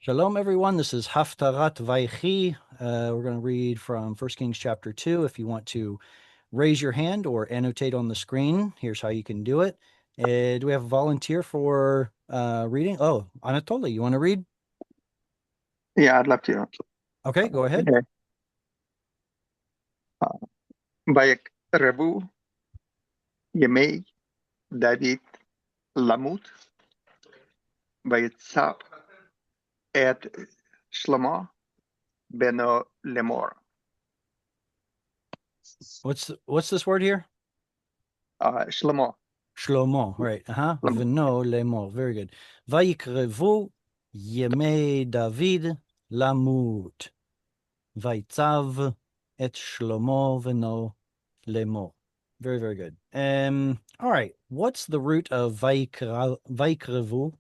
Shalom, everyone. This is Haftarah Vayechi. We're going to read from 1 Kings chapter 2. If you want to raise your hand or annotate on the screen, here's how you can do it. Do we have a volunteer for reading? Oh, Anatoly, you want to read? Yeah, I'd love to. Okay, go ahead. Okay. ויקרבו ימי דוד למות, ויצו את שלמה בנו לאמור. What's this word here? שלמה. Shlomo, right. V'no lemor. Very good. Vayikrevu yemei David lamut. Vayitzav et Shlomo v'no lemor. Very, very good. All right. What's the root of Vayikrevu?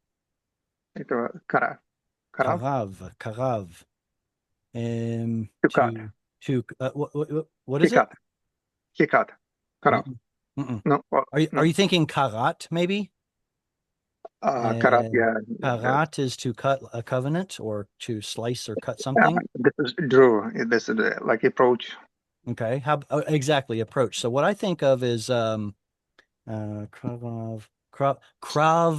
קרב. Karav. חיכת. What is it? חיכת. קרב. No. Are you thinking karat, maybe? קרב, yeah. Karat is to cut a covenant or to slice or cut something. This is drew. This is like approach. Okay. Exactly, approach. So what I think of is Krav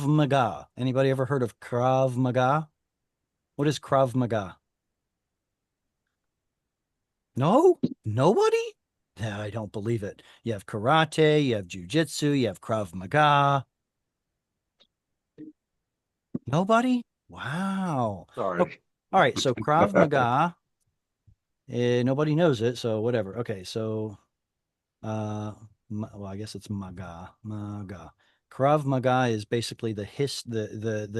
Maga. Anybody ever heard of Krav Maga? What is Krav Maga? No? Nobody? No, I don't believe it. You have karate, you have jujitsu, you have Krav Maga. Nobody? Wow. Sorry. Okay. All right. So Krav Maga, nobody knows it. So whatever. Okay. So, well, I guess it's Maga. Krav Maga is basically the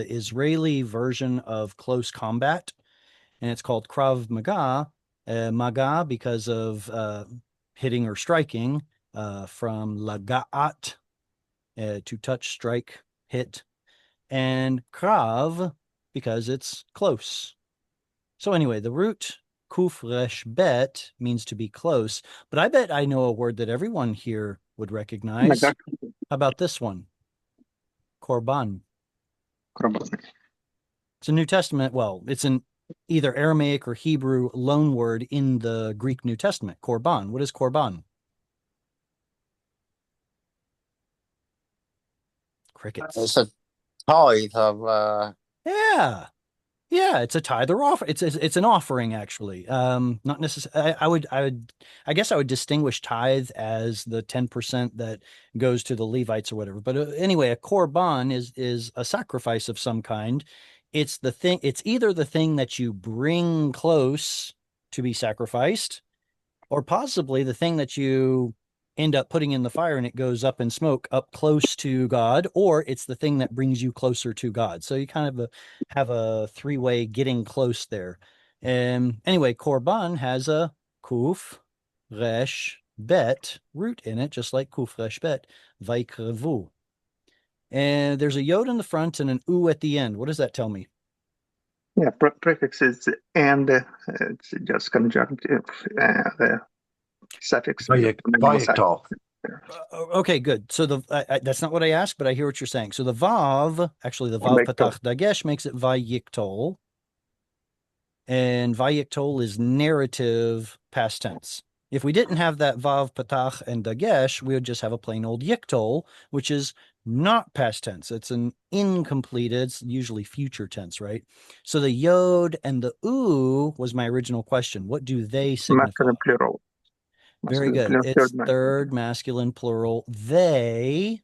Israeli version of close combat, and it's called Krav Maga. Maga because of hitting or striking, from laga'at, to touch, strike, hit, and krav because it's close. So anyway, the root kuf resh bet means to be close, but I bet I know a word that everyone here would recognize. How about this one? Korban. It's a New Testament. Well, it's an either Aramaic or Hebrew loan word in the Greek New Testament. Korban. What is korban? Crickets. It's a tithe of Yeah, it's a tithe or offer. It's an offering, actually. Not necessarily. I guess I would distinguish tithe as the 10% that goes to the Levites or whatever. But anyway, a korban is a sacrifice of some kind. It's either the thing that you bring close to be sacrificed, or possibly the thing that you end up putting in the fire and it goes up in smoke up close to God, or it's the thing that brings you closer to God. So you kind of have a three-way getting close there. Anyway, korban has a kuf, resh, bet root in it, just like kuf, resh, bet, vaikrevu. And there's a yod in the front and an u at the end. What does that tell me? Yeah, prefix is and. It's just conjunctive. The suffix. Okay, good. So that's not what I asked, but I hear what you're saying. So the vav, actually the vav patach dagesh makes it vayiktol, and vayiktol is narrative past tense. If we didn't have that vav patach and dagesh, we would just have a plain old yiktol, which is not past tense. It's an incompleted, it's usually future tense, right? So the yod and the u was my original question. What do they signify? Masculine plural. Very good. It's third masculine plural. They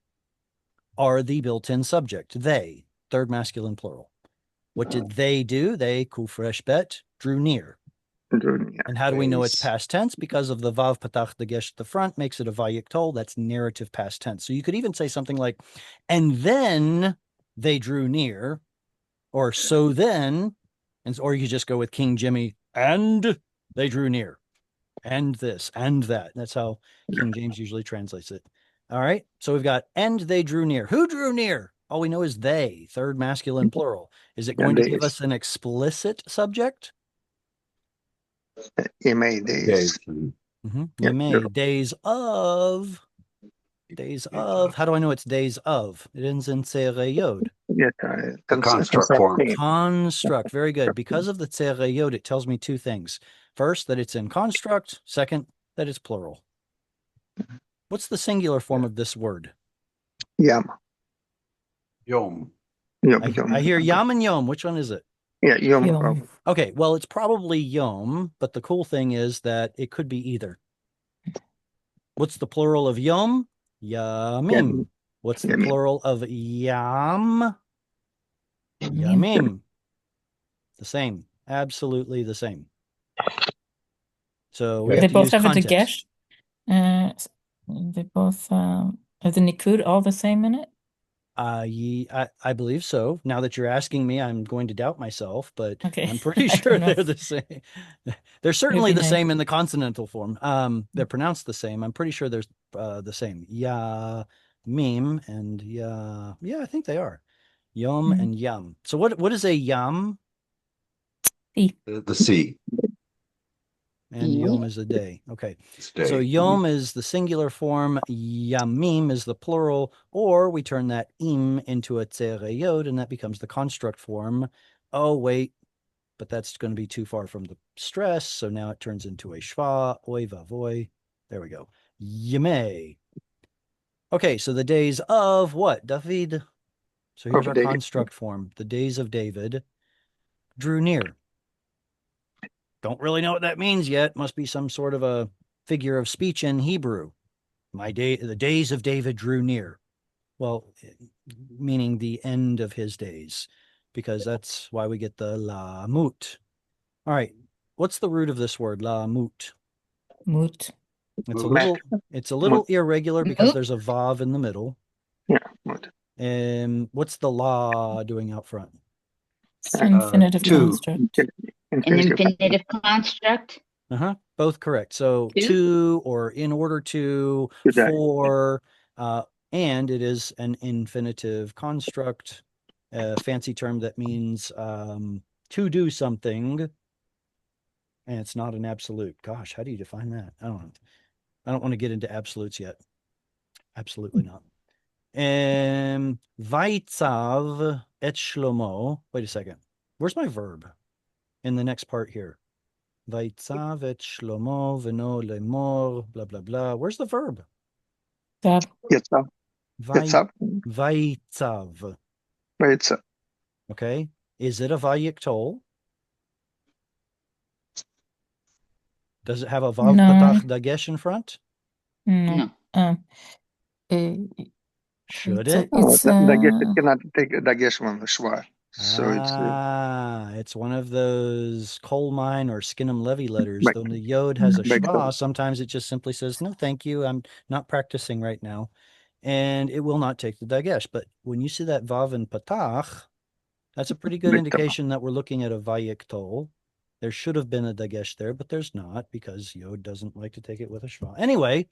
are the built-in subject. They, third masculine plural. What did they do? They, kufresh bet, drew near. And how do we know it's past tense? Because of the vav patach dagesh at the front makes it a vayiktol. That's narrative past tense. So you could even say something like, and then they drew near, or so then, or you could just go with King Jimmy, and they drew near. And this, and that. That's how King James usually translates it. All right. So we've got, and they drew near. Who drew near? All we know is they, third masculine plural. Is it going to give us an explicit subject? Yemei days. Yemei, days of. Days of. How do I know it's days of? It ends in Tsereyod. Yeah, The construct form. Construct. Very good. Because of the Tsereyod, it tells me two things. First, that it's in construct. Second, that it's plural. What's the singular form of this word? Yam. Yom. Yom. I hear yam and yom. Which one is it? Yeah, yom. Yom. Okay, well, it's probably yom, but the cool thing is that it could be either. What's the plural of yom? Yamim. What's the Yamim. plural of yam? Yamim. The same. Absolutely the same. So we They have to both use have a context. dagesh. They both have the nikud all the same in it. I believe so. Now that you're asking me, I'm going to doubt myself, but Okay. I'm pretty I sure don't know. they're the same. They're certainly be the nice. same in the consonantal form. They're pronounced the same. I'm pretty sure they're the same. Ya, mim, and ya. Yeah, I think they are. Yom Mm. and yam. So what is a yam? The sea. And yom is a day. Okay. It's day. So yom is the singular form, yamim is the plural, or we turn that im into a tsereyod, and that becomes the construct form. Oh, wait, but that's going to be too far from the stress, so now it turns into a shva, oy vavoy. There we go. Yemei. Okay, so the days of what, David? So here's Of our David. construct form. The days of David drew near. Don't really know what that means yet. Must be some sort of a figure of speech in Hebrew. The days of David drew near. Well, meaning the end of his days, because that's why we get the la mut. All right. What's the root of this word, la mut? Mut. It's a little irregular because there's a vav in the middle. Yeah. Mut. And what's the la doing out front? Infinitive two. construct. An infinitive construct. Both correct. So to or in order to, To that. for, and it is an infinitive construct, a fancy term that means to do something, and it's not an absolute. Gosh, how do you define that? I don't know. I don't want to get into absolutes yet. Absolutely not. Vaitzav et Shlomo. Wait a second. Where's my verb in the next part here? Vaitzav et Shlomo v'no lemor, blah, blah, blah. Where's the verb? Tab. Yetzav. Yetzav. Vaitzav. Yetzav. Okay. Is it a vayiktol? Does it have a vav No. patach dagesh in front? No. No. Should It's it? Dagesh, it cannot take a dagesh on the shwa. So it's one of those coal mine or Skinnem Levy letters. Right. Though the yod has a Right. shva, sometimes it just simply says, no, thank you. I'm not practicing right now. And it will not take the dagesh. But when you see that vav and patach, that's a pretty good Big indication that we're looking at a vayiktol. There should have been a dagesh there, but there's not because yod doesn't like to take it with a shva. Anyway,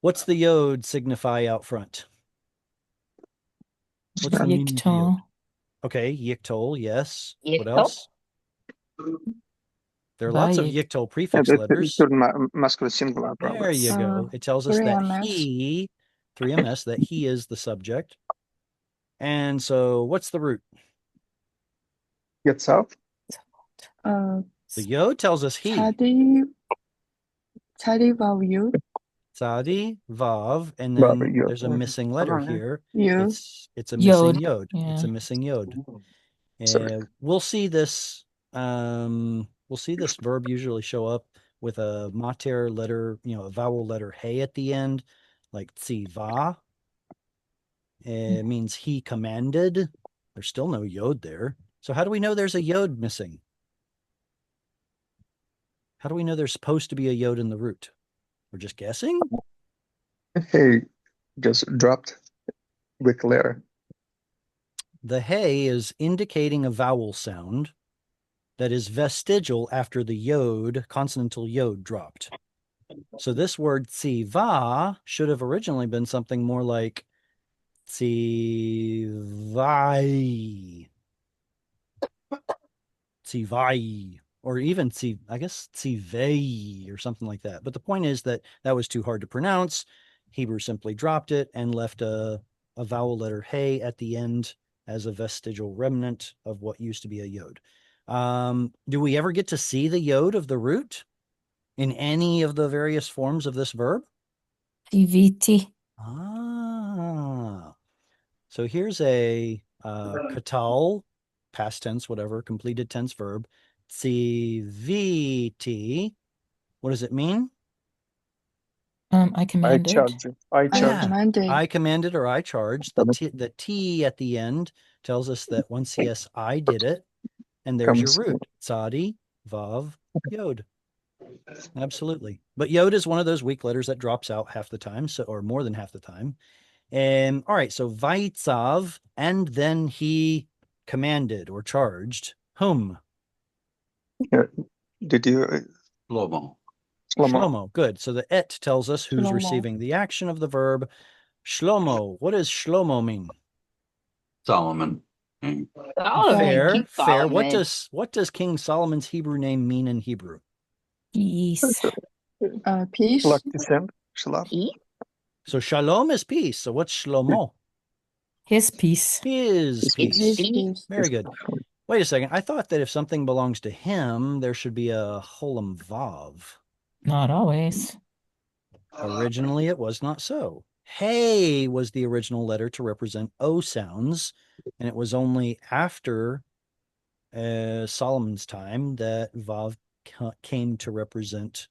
what's the yod signify out front? What's the meaning of the yod? Yiktol. Okay, yiktol, yes. Yiktol? What else? There are lots of yiktol prefix letters. Masculine singular. Probably. There you go. It tells us that he, 3ms, that he is the subject. And so what's the root? Yetzav. The yod tells us he. Tzadi vav yud. Tzadi, vav, and Vav, then yod. there's a missing letter here. Yod. It's a missing Yod. yod. Yeah. It's a missing yod. Sorry. We'll see this. We'll see this verb usually show up with a mater letter, a vowel letter hey at the end, like tziva. It means he commanded. There's still no yod there. So how do we know there's a yod missing? How do we know there's supposed to be a yod in the root? We're just guessing? Hey, just dropped with letter. The hey is indicating a vowel sound that is vestigial after the yod, consonantal yod, dropped. So this word tziva should have originally been something more like tzivai. Tzivai. Or even I guess tzivei or something like that. But the point is that was too hard to pronounce. Hebrew simply dropped it and left a vowel letter hey at the end as a vestigial remnant of what used to be a yod. Do we ever get to see the yod of the root in any of the various forms of this verb? Vayechi. Ah, so here's a katal, past tense, whatever, completed tense verb. Tziviti. What does it mean? I I commanded. charge. I I charge. commanded. I commanded or I charged. The T at the end tells us that once yes, I did it. And there's your Comes. root. Tzadi, Vav, Yod. Absolutely. But Yod is one of those weak letters that drops out half the time, so or more than half the time. And all right, so Vaitzav, and then he commanded or charged whom? Did you, Shlomo. Shlomo? Shlomo. Good. So the et tells us who's Shlomo. receiving the action of the verb. Shlomo. What does Shlomo mean? Solomon. Mm. Solomon, Fair, King fair. Solomon. What does King Solomon's Hebrew name mean in Hebrew? Peace. Peace. Like descent? Shalom? Peace? So shalom is peace. So what's Shlomo? His peace. His It's peace. His peace. peace. Very good. Wait a second. I thought that if something belongs to him, there should be a holam vav. Not always. Originally, it was not so. Hey was the original letter to represent O sounds, and it was only after Solomon's time that vav came to represent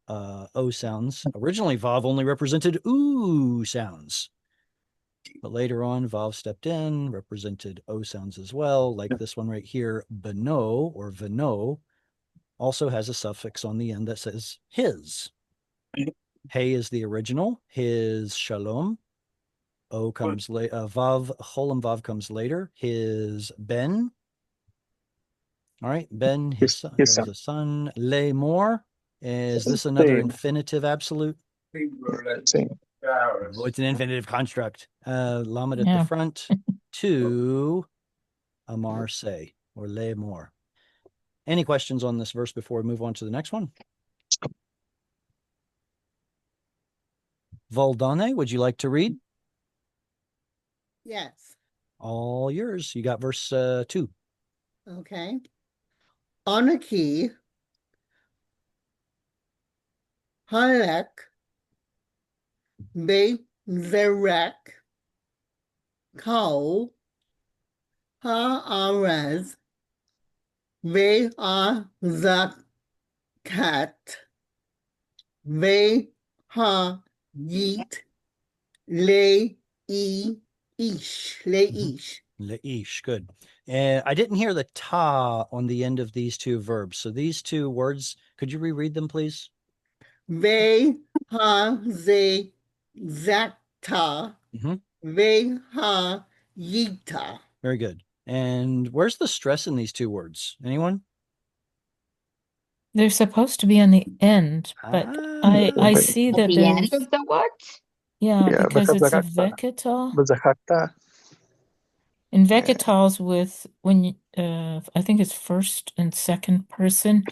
O sounds. Originally, vav only represented oo sounds. But later on, vav stepped in, represented O sounds as well, like this one right here, beno or veno, also has a suffix on the end that says his. Hey is the original, his shalom. O comes later, vav, cholam vav comes later, his ben. All right, ben, his son, His was son. a son. Le more. Is this another Same. infinitive absolute? Same. Oh, it's an infinitive construct. Lamed at Yeah. the front. To amar say, or le more. Any questions on this verse before we move on to the next one? Valdane, would you like to read? Yes. All yours. You got verse 2. Okay. Anaki Halek Be Zerek Kau Haaraz Ve Zakat Ve Ha Yit Le Ish Leish, good. I didn't hear the ta on the end of these two verbs. So these two words, could you reread them, please? Ve Ha Ze Zakta Mhm. Ve Ha Yita. Very good. And where's the stress in these two words? Anyone? They're supposed to be on the end, but I but see At that the end there's of the what? yeah, Yeah, because it's a Zakata. vegetal. But Zakata, In vegetables with when you, I think it's first and second person,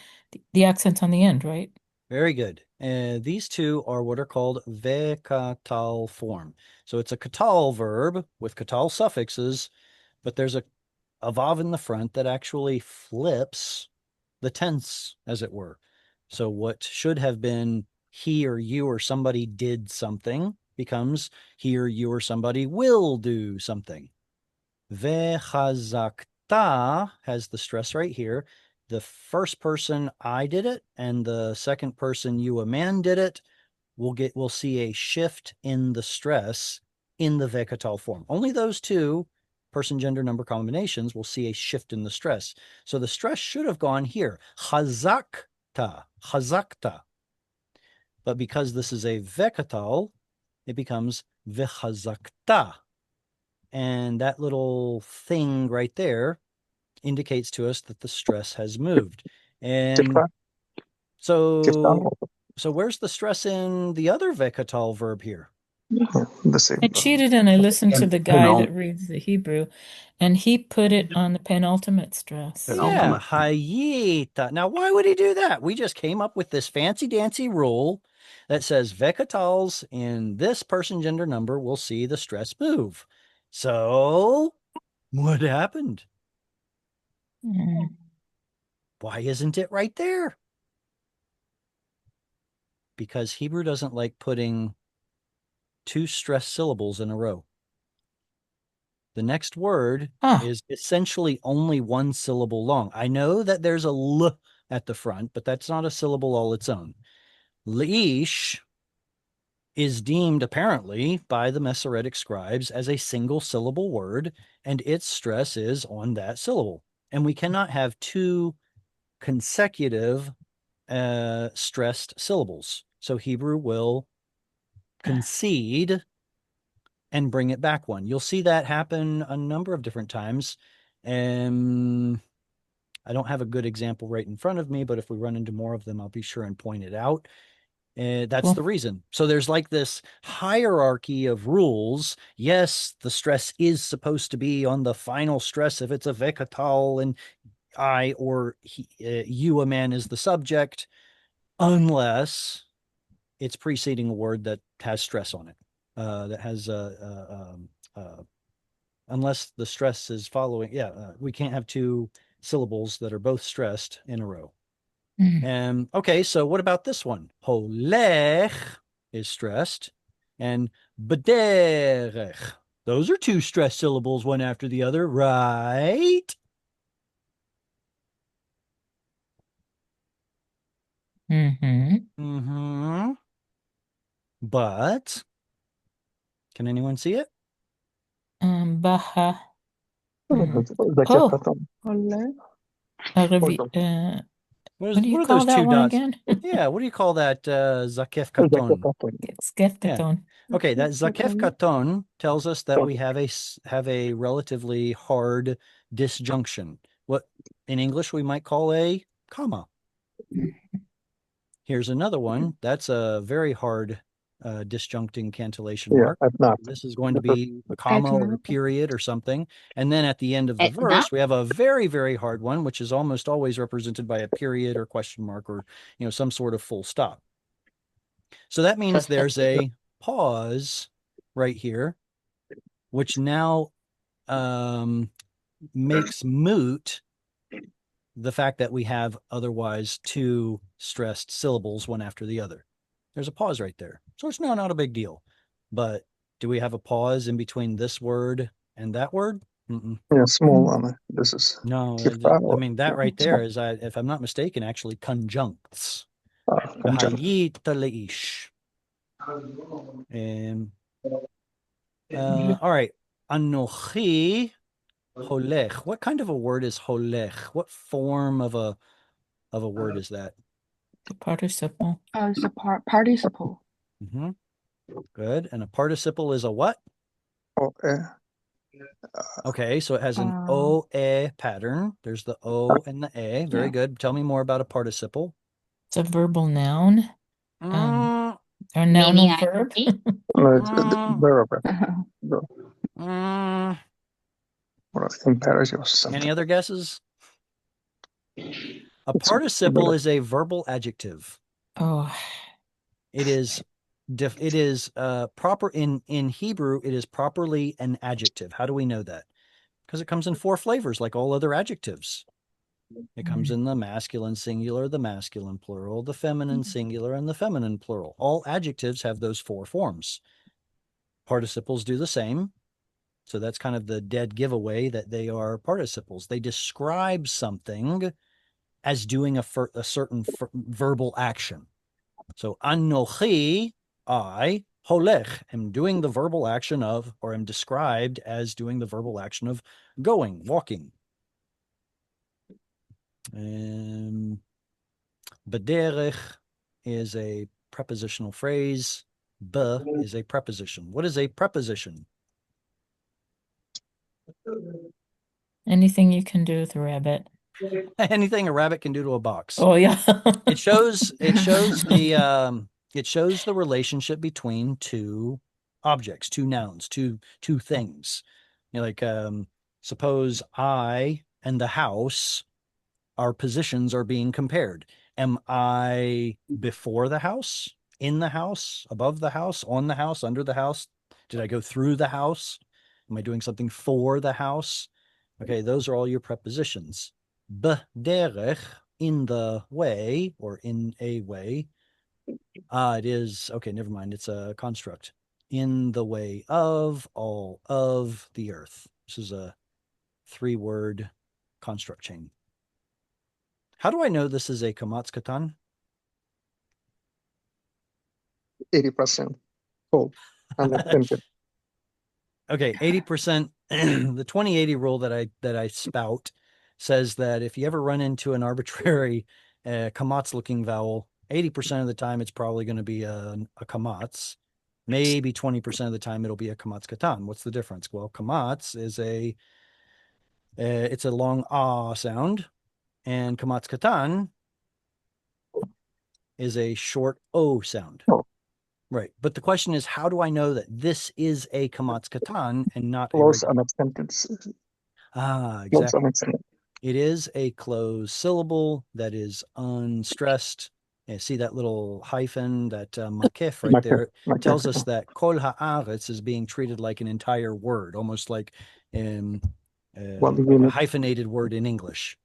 the accent's on the end, right? Very good. These two are what are called vekatal form. So it's a katal verb with katal suffixes, but there's a vav in the front that actually flips the tense, as it were. So what should have been he or you or somebody did something becomes he or you or somebody will do something. Vechazakta has the stress right here. The first person I did it and the second person you a man did it. We'll see a shift in the stress in the vekatal form. Only those two person, gender, number combinations will see a shift in the stress. So the stress should have gone here. Chazakta. But because this is a vekatal, it becomes vechazakta. And that little thing right there indicates to us that the stress has moved. And Tifta. so where's the stress in the other vekatal verb here? The same. I cheated and I listened to the guy Penult- that reads the Hebrew, and he put it on the penultimate stress. Yeah, Penultimate. hayita. Now, why would he do that? We just came up with this fancy dancy rule that says vekatals in this person gender number will see the stress move. So what happened? Mm. Why isn't it right there? Because Hebrew doesn't like putting two stressed syllables in a row. The next word is essentially only one syllable long. I know that there's a l at the front, but that's not a syllable all its own. Leish is deemed apparently by the Masoretic scribes as a single syllable word, and its stress is on that syllable. And we cannot have two consecutive stressed syllables. So Hebrew will concede and bring it back one. You'll see that happen a number of different times. And I don't have a good example right in front of me, but if we run into more of them, I'll be sure and point it out. That's Cool. the reason. So there's like this hierarchy of rules. Yes, the stress is supposed to be on the final stress if it's a vekatal and I or he, you, a man, is the subject, unless it's preceding a word that has stress on it, that has unless the stress is following. Yeah, we can't have two syllables that are both stressed in a row. Mm. Okay, so what about this one? Holech is stressed, and bederech. Those are two stressed syllables, one after the other, right? Mm-hmm. Mm-hmm. But can anyone see it? Baha. Zakef Oh, Katon. Ole. What do you What are call those that two one dots? again? Yeah, what do you call that? Zakef Zakef Katon. Katon. Yeah. Skefkaton. Okay, that Zakef Katon. Katon tells us that we have a relatively hard disjunction. What in English we might call a comma. Here's another one. That's a very hard disjuncting cantillation Yeah, mark. at not. This is going to be a comma or a At period or something. And then at the end of the Not verse, we have a very, very hard one, which is almost always represented by a period or question mark or some sort of full stop. So that means there's a pause right here, which now makes moot the fact that we have otherwise two stressed syllables, one after the other. There's a pause right there. So it's not a big deal. But do we have a pause in between this word and that word? Mm-mm. Yeah, small one. This is No, Kifta I or mean, that right small. there is, if I'm not mistaken, actually conjuncts. Conjunct. Leish. All right. Anochi holech. What kind of a word is holech? What form of a word is that? The participle. It's a participle. Mm-hmm. Good. And a participle is a what? Oh, Okay, so it has an Um, O-A pattern. There's the O and the A. Very Yeah. good. Tell me more about a participle. It's a verbal noun. Mm, Or noun meaning or verb. ing. no, it's mm, verb mm. or imperative or Any something. other guesses? A It's participle is a verbal adjective. Oh, It is proper in Hebrew. It is properly an adjective. How do we know that? Because it comes in four flavors, like all other adjectives. It comes in the masculine singular, the masculine plural, the feminine singular, and the feminine plural. All adjectives have those four forms. Participles do the same. So that's kind of the dead giveaway that they are participles. They describe something as doing a certain verbal action. So anochi, I, holech, am doing the verbal action of, or am described as doing the verbal action of going, walking. Bederech is a prepositional phrase. Be is a preposition. What is a preposition? anything you can do with a rabbit. Anything a rabbit can do to a box. Oh yeah. It shows the relationship between two objects, two nouns, two things. Like suppose I and the house, our positions are being compared. Am I before the house? in the house, above the house, on the house, under the house? Did I go through the house? Am I doing something for the house? Okay, those are all your prepositions. B'derech, in the way, or in a way. It is, okay, never mind. It's a construct. In the way of all of the earth. This is a 3-word construct chain. How do I know this is a kamatz katan? 80% full. And then 10%. Okay, 80%. The 20-80 rule that I spout says that if you ever run into an arbitrary kamatz looking vowel, 80% of the time it's probably going to be a kamatz. Maybe 20% of the time it'll be a kamatz katan. What's the difference? Well, kamatz is it's a long ah sound, and kamatz katan is a short o sound. Oh. Right. But the question is, how do I know that this is a kamatz katan and not a Close regular? unaccented. Ah, Close exactly. unaccented. It is a closed syllable that is unstressed. And see that little hyphen, that makef right there, tells us that kol haaretz is being treated like an entire word, almost like a hyphenated word in English.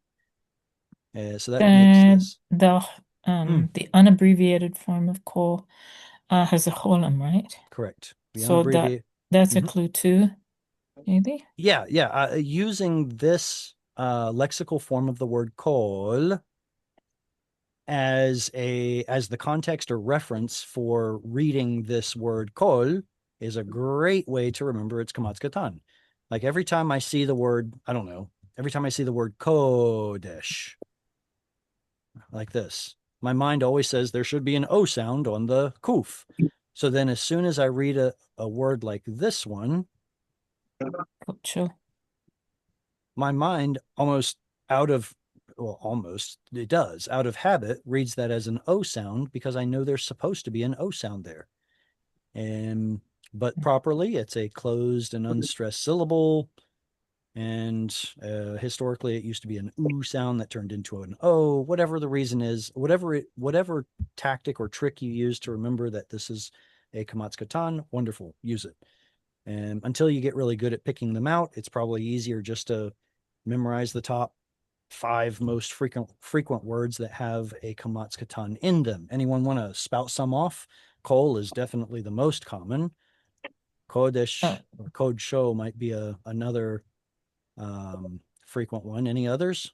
So that makes this. The unabbreviated form of kol has a cholam, right? Correct. The So that's a clue too, maybe? Yeah. Using this lexical form of the word kol as the context or reference for reading this word kol is a great way to remember it's kamatz katan. Like every time I see the word, I don't know, every time I see the word kodesh, like this, my mind always says there should be an O sound on the kuf. So then as soon as I read a word like this one, my mind almost out of habit reads that as an O sound because I know there's supposed to be an O sound there. But properly, it's a closed and unstressed syllable. And historically, it used to be an oo sound that turned into an o. Whatever the reason is, whatever tactic or trick you use to remember that this is a kamatz katan, wonderful, use it. And until you get really good at picking them out, it's probably easier just to memorize the top 5 most frequent words that have a kamatz katan in them. Anyone want to spout some off? Kol is definitely the most common. Kodesh or kodsho might be another frequent one. Any others?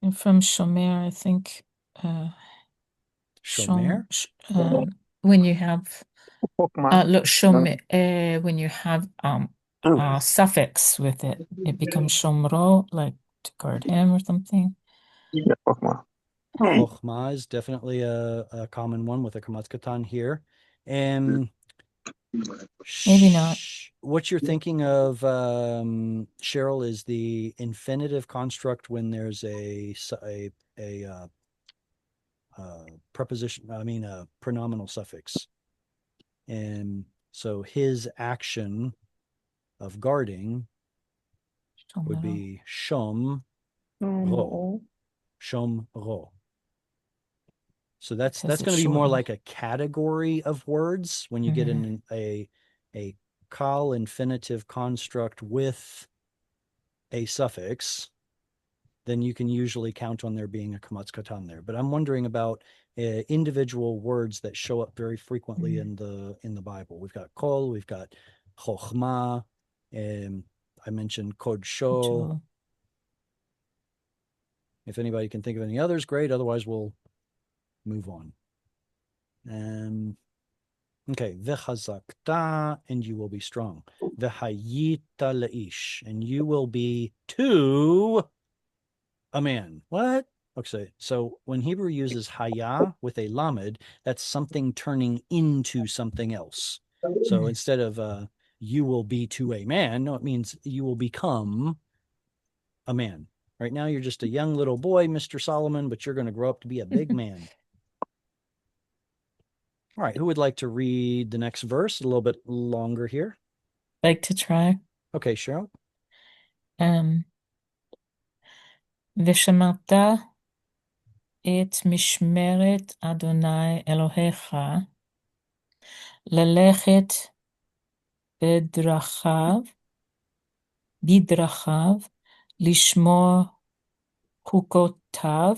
And from shomer, I think Shomer? when you have look shomer when you have suffix with it, it becomes shomro, like to guard him or something. Yeah, Chochma is definitely a common one with a kamatz katan here. And maybe not. What you're thinking of, Cheryl, is the infinitive construct when there's a preposition, a pronominal suffix. And so his action of guarding would be shom ro. Shom ro. So that's going to be more like a category of words when you get in a kal infinitive construct with a suffix, then you can usually count on there being a kamatz katan there. But I'm wondering about individual words that show up very frequently in the Bible. We've got kol, we've got chochma, and I mentioned kodsho. If anybody can think of any others, great. Otherwise, we'll move on. Okay, v'chazakta, and you will be strong. V'hayita leish, and you will be to a man. What? Okay, so when Hebrew uses haya with a lamed, that's something turning into something else. So instead of you will be to a man, no, it means you will become a man. Right now, you're just a young little boy, Mr. Solomon, but you're going to grow up to be a big man. All right, who would like to read the next verse? A little bit longer here. Like to try. Okay, Cheryl. Vishamata את משמרת אדוני אלוהיך, ללכת בדרכיו, לשמור חוקותיו,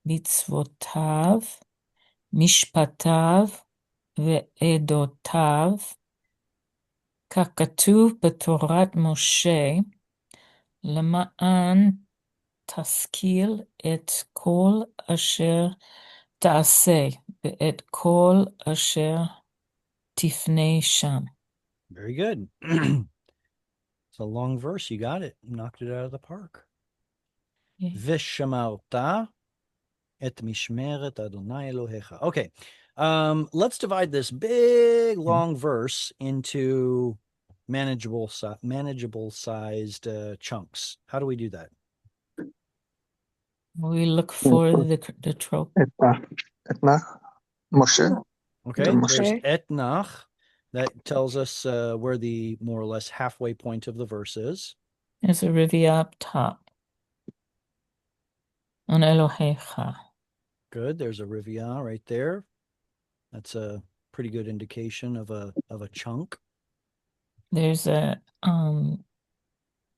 מצוותיו, משפטיו ועדותיו, ככתוב בתורת משה, למען תשכיל את כל אשר תעשה, ואת כל אשר תפנה שם. Very good. It's a long verse. You got it. You knocked it out of the park. Yeah. Vishamarta et mishmeret Adonai Elohecha. Okay. Let's divide this big long verse into manageable sized chunks. How do we do that? We look for the trope. Etna, Moshe. Okay, Moshe. there's etnach. That tells us where the more or less halfway point of the verse is. There's a rivia up top. On Elohecha. Good. There's a rivia right there. That's a pretty good indication of a chunk. There's a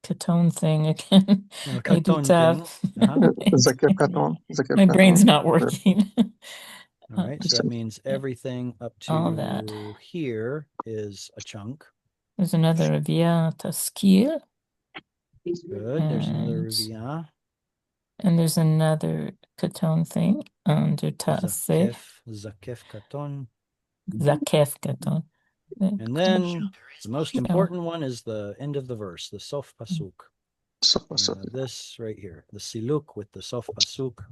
ketone thing again. A ketone Edita. thing. Zakir Katon. My brain's not working. All right, so that means everything up All to that. here is a chunk. There's another rivia taskir. Good. There's another rivia. And there's another ketone thing under taseh. Zakef katon. Zakef katon. And then the most important one is the end of the verse, the sof pasuk. This right here, the siluk with the sof pasuk.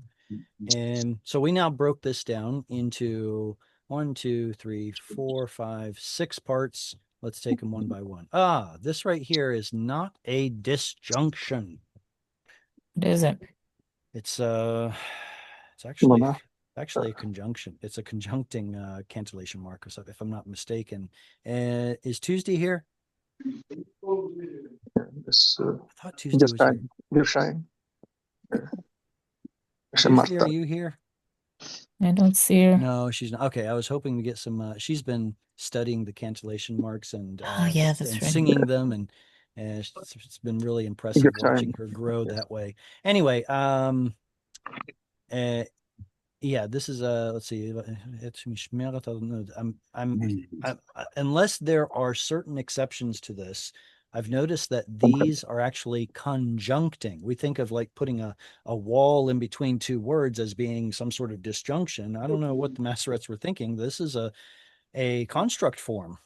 And so we now broke this down into 1, 2, 3, 4, 5, 6 parts. Let's take them one by one. This right here is not a disjunction. What is it? It's actually a conjunction. It's a conjuncting cantillation mark, if I'm not mistaken. Is Tuesday here? I thought Tuesday was here. Tuesday, are you here? I don't see her. No, she's not. Okay, I was hoping to get some. She's been studying the cantillation marks and that's and right. singing them, and it's been really impressive watching her grow that way. Anyway, yeah, this is let's see. Unless there are certain exceptions to this, I've noticed that these are actually conjuncting. We think of like putting a wall in between two words as being some sort of disjunction. I don't know what the Masoretes were thinking. This is a construct form.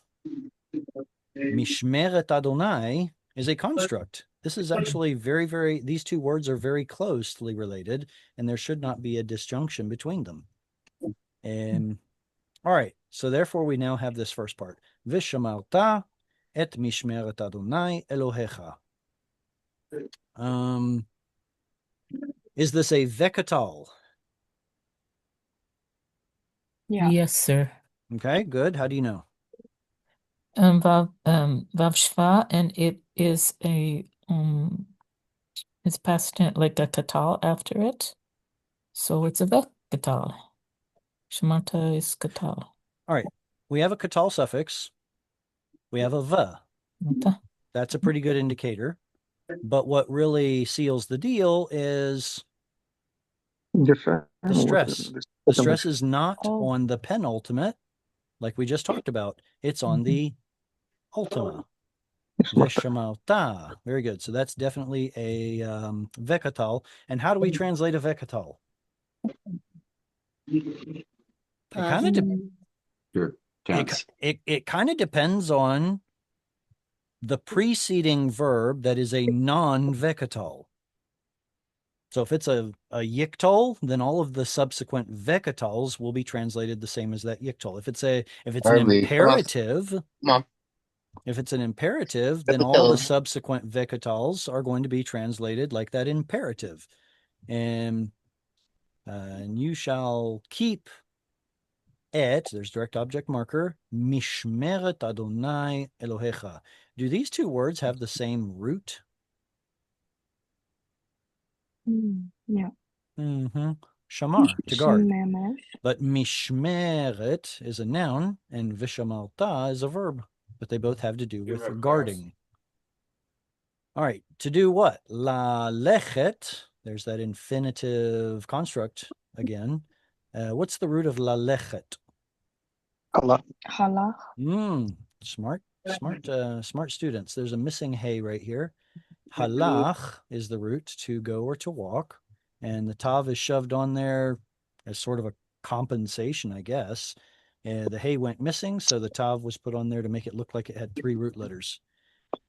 Mishmeret Adonai is a construct. This is actually very, very, these two words are very closely related, and there should not be a disjunction between them. All right, so therefore we now have this first part. Vishamarta et mishmeret Adonai Elohecha. Is this a vekatal? Yeah. Yes, sir. Okay, good. How do you know? Vav Shva, and it is a it's past tense, like a katal after it, so it's a vekatal. Shemata is katal. All right, we have a katal suffix. We have a v. That's a pretty good indicator. But what really seals the deal is the stress. The stress is not on the penultimate, like we just talked about. It's on the ultima. Vishamalta. Very good. So that's definitely a vekatal. And how do we translate a vekatal? It kind of depends on the preceding verb that is a non-vekatal. So if it's a yiktol, then all of the subsequent vekatals will be translated the same as that yiktol. If it's an imperative, then all the subsequent vekatals are going to be translated like that imperative. And you shall keep et, there's direct object marker, mishmeret Adonai Elohecha. Do these two words have the same root? Yeah. Shamar, to guard. Shemesh. But mishmeret is a noun and vishamalta is a verb, but they both have to do with guarding. All right, to do what? La lechet, there's that infinitive construct again. What's the root of la lechet? Allah. Halach. Smart students. There's a missing hey right here. Halach is the root, to go or to walk, and the tav is shoved on there as sort of a compensation, I guess. The hey went missing, so the tav was put on there to make it look like it had 3 root letters.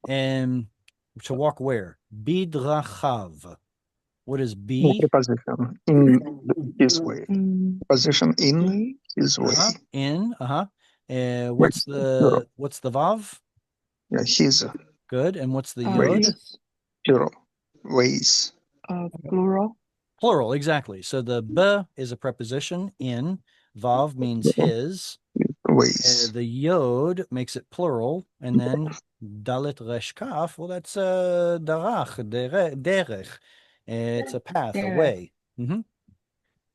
And to walk where? Bidrachav. What is B? Preposition. In his way. Mm, Position in way. his way. In, what's the vav? Yeah, his. Good. And what's the yod? His. Plural. Ways. Plural. Plural, exactly. So the b is a preposition, in. Vav means his. Ways. The yod makes it plural, and then dalet resh kaf, well, that's darach, derech. It's a path, a Derech. way.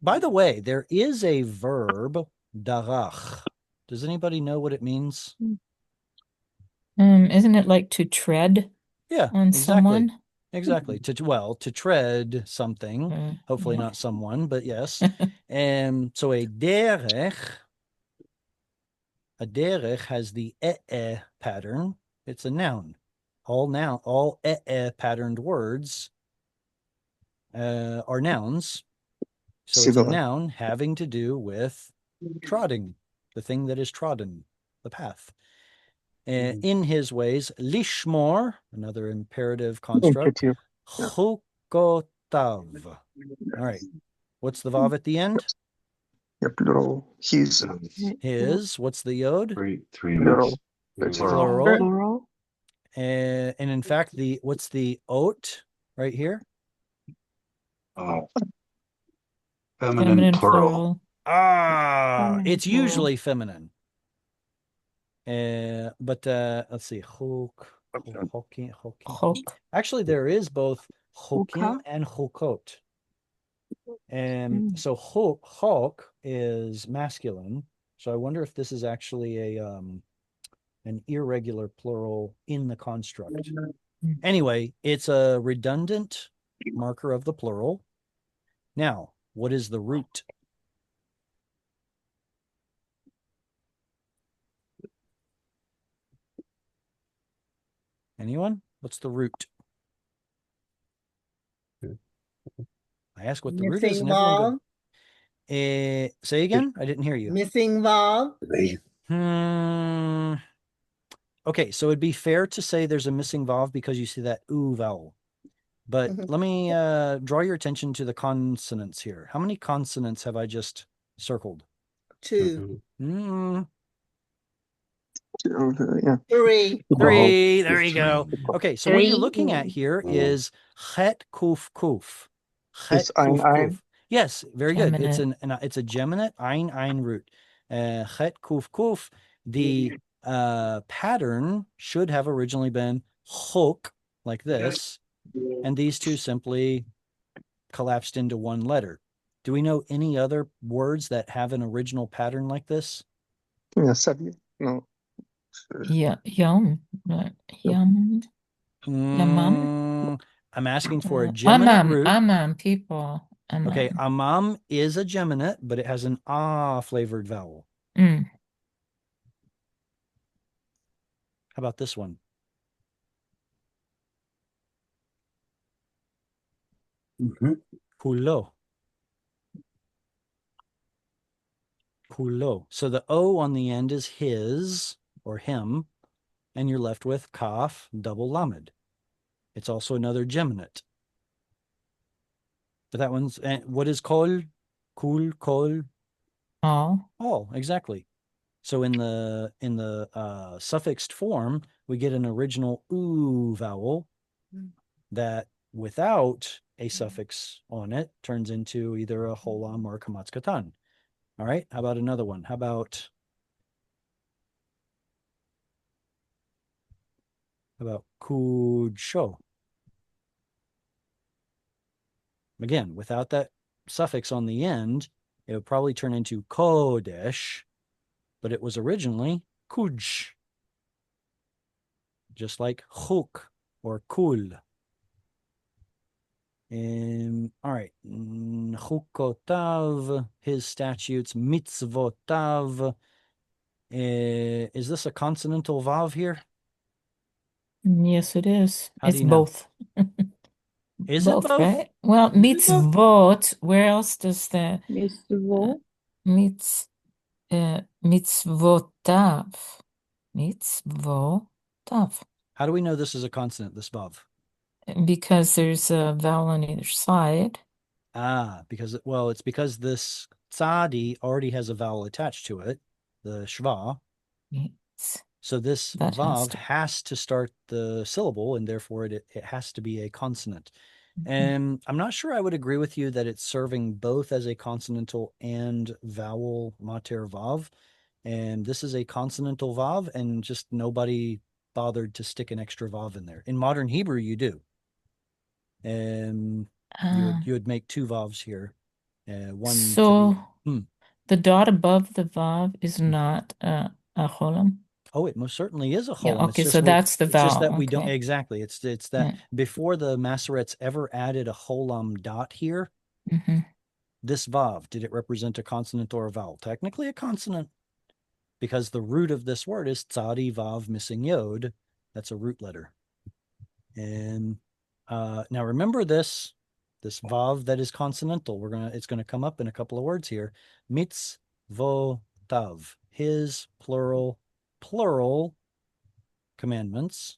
By the way, there is a verb, darach. Does anybody know what it means? Isn't it like to tread Yeah, on exactly. someone? Exactly. To tread something, hopefully Yeah. not someone, but yes. And so a derech has the pattern. It's a noun. All patterned words are nouns. So it's a Similar. noun having to do with trotting, the thing that is trodden, the path. In his ways, lishmor, another imperative construct, Imperative. chukotav. All right. What's the vav at the end? Yeah, plural. His. His. What's the yod? Three Plural. miss. Plural. Plural. And in fact, what's the ot right here? Feminine plural. Feminine It's plural. usually feminine. But let's see. Chok. Actually, there is both chokim Chuka. and chokot. And so chok is masculine. So I wonder if this is actually an irregular plural in the construct. Anyway, it's a redundant marker of the plural. Now, what is the root? Anyone? What's the root? I ask what the root is, Missing and everyone vowel. go. Say again? I didn't hear you. Missing vowel. Okay, so it'd be fair to say there's a missing vowel because you see that oo vowel. But let me draw your attention to the consonants here. How many consonants have I just circled? 2. Yeah. 3. 3. There you go. Okay, so what you're 3. looking at here is chet kuf kuf. It's Chet kuf ein. kuf. Yes, very good. It's Geminate. it's a geminate ein root. Chet kuf kuf. The pattern should have originally been chok, like this, and these two simply collapsed into one letter. Do we know any other words that have an original pattern like this? Yeah, Sabi. No. Yeah, yum. Yum. Yamam. I'm asking for a geminate root. Amam, people. Amam. Okay, amam is a geminate, but it has an flavored vowel. Mm. How about this one? Kulo. Kulo. So the O on the end is his or him, and you're left with kaf, double lamed. It's also another geminate. But that one's, what is kol? Kul, kol? All, exactly. So in the suffixed form, we get an original oo vowel that without a suffix on it turns into either a holam or a kamatz katan. All right, how about another one? How about kudsho? Again, without that suffix on the end, it would probably turn into kodesh, but it was originally kuj, just like chuk or kul. All right. Chukotav, his statutes, mitzvotav. Is this a consonantal vav here? Yes, it is. How do It's you know? both. Is it both? Right? Well, Is it both? mitzvot, where else does the Mitzvot. mitzvotav? Mitzvotav. How do we know this is a consonant, this vav? Because there's a vowel on either side. Because, well, it's because this tzadi already has a vowel attached to it, the shva. So this That vav has to start the syllable, and therefore it has to be a consonant. And I'm not sure I would agree with you that it's serving both as a consonantal and vowel mater vav. And this is a consonantal vav, and just nobody bothered to stick an extra vav in there. In modern Hebrew, you do. And you would make two vavs here. One So to be, the dot above the vav is not a cholam. Oh, it most certainly is a cholam. Yeah, okay, so that's the it's just vowel. that we don't Okay. exactly. It's that before the Masoretes ever added a cholam dot here, this vav, did it represent a consonant or a vowel? Technically a consonant, because the root of this word is tzadi vav missing yod. That's a root letter. And now remember this vav that is consonantal. It's gonna come up in a couple of words here. Mitzvotav, his plural commandments.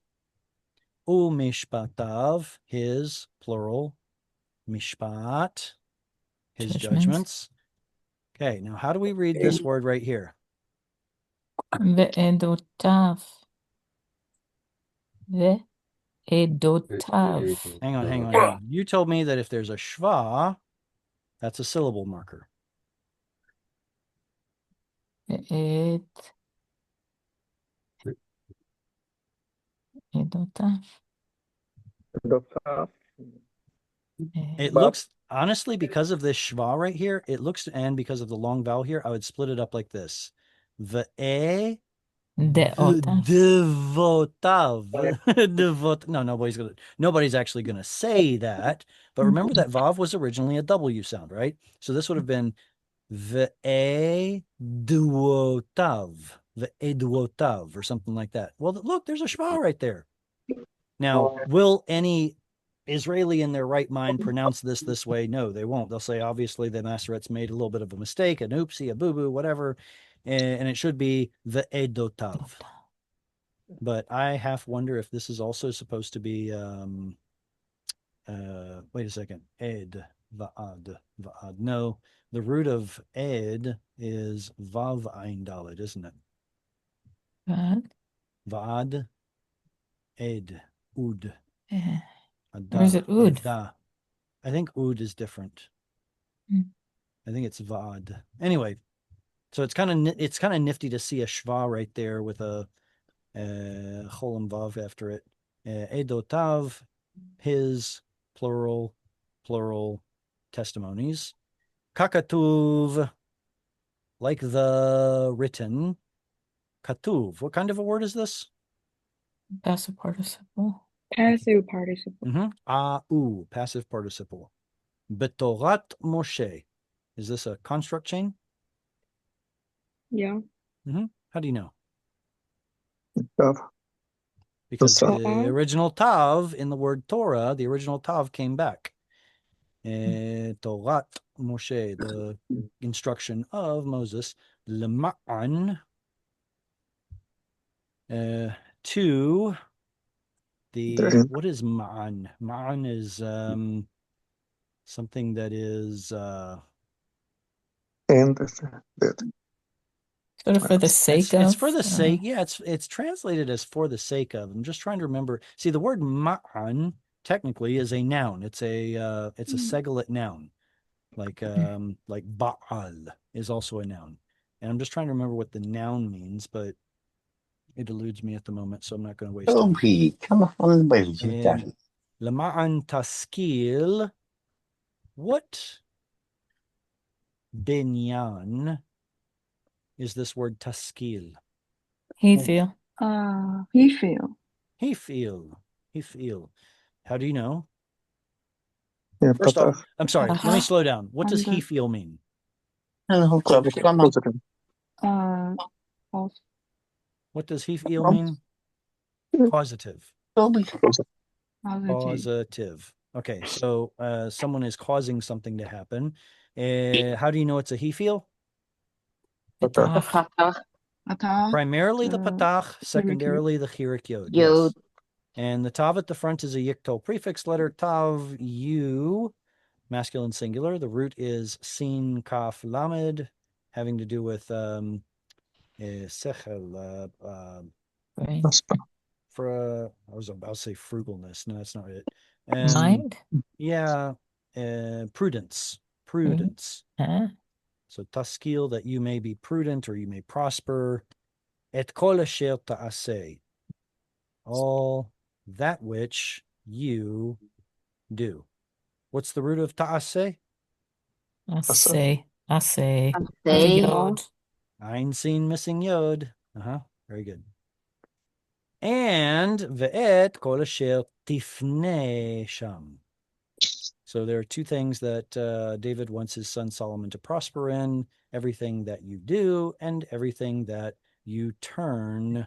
Mishpatav, his plural mishpat, his judgments. Okay, now how do we read this word right here? Ve'edotav. Ve'edotav. Hang on. You told me that if there's a shva, that's a syllable marker. Ve'edotav. It looks, honestly, because of this shva right here, it looks, and because of the long vowel here, I would split it up like this. Ve'e devotav. No, nobody's actually gonna say that. But remember that vav was originally a W sound, right? So this would have been ve'e duotav, or something like that. Well, look, there's a shva right there. Now, will any Israeli in their right mind pronounce this way? No, they won't. They'll say, obviously, the Masoretes made a little bit of a mistake, an oopsie, a boo-boo, whatever, and it should be the edotav. But I half wonder if this is also supposed to be, wait a second, ed, va'ad. No, the root of ed is vav ein daled, isn't it? Va'ad, ed, ud. Or is it ud? I think ud is different. I think it's vad. Anyway, so it's kind of nifty to see a shva right there with a cholam vav after it. Edotav, his plural testimonies. Kakatuv, like the written. Katuv. What kind of a word is this? Passive participle. Passive participle. Passive participle. Betorat Moshe. Is this a construct chain? Yeah. How do you know? Tav. Because Tav. the original tav in the word Torah, the original tav came back. Torat Moshe, the instruction of Moses. Lema'an. To the, what is ma'an? Ma'an is something that is and that. Sort of for the sake of. It's for the sake. Yeah, it's translated as for the sake of. I'm just trying to remember. See, the word ma'an technically is a noun. It's a segulate noun, like ba'al is also a noun. And I'm just trying to remember what the noun means, but it eludes me at the moment, so I'm not going to waste time. Come on, Vayechi, Daddy. Lama'an taskil. What binyan is this word taskil? He feel. He feel. He feel. How do you know? Yeah, First off, patach. I'm sorry. Let me slow down. What does he feel mean? Positive. False. What does he feel mean? Causative. Positive. Causative. Okay, so someone is causing something to happen. How do you know it's a he feel? Patach. Haftarah. Primarily the patach, secondarily the chirik yod. Yes. Yod. And the tav at the front is a yiktol prefix letter tav u, masculine singular. The root is sin kaf lamed, having to do with sechel, Brain. for I was about to say frugalness. No, that's not it. Mind. Yeah, prudence. Prudence. Huh? So taskil, that you may be prudent or you may prosper. Et kol asher ta'aseh, all that which you do. What's the root of ta'aseh? Asay. Asay. Say. Yod. Ein sin missing yod. Very good. And ve'et kol asher tifnei sham. So there are two things that David wants his son Solomon to prosper in: everything that you do and everything that you turn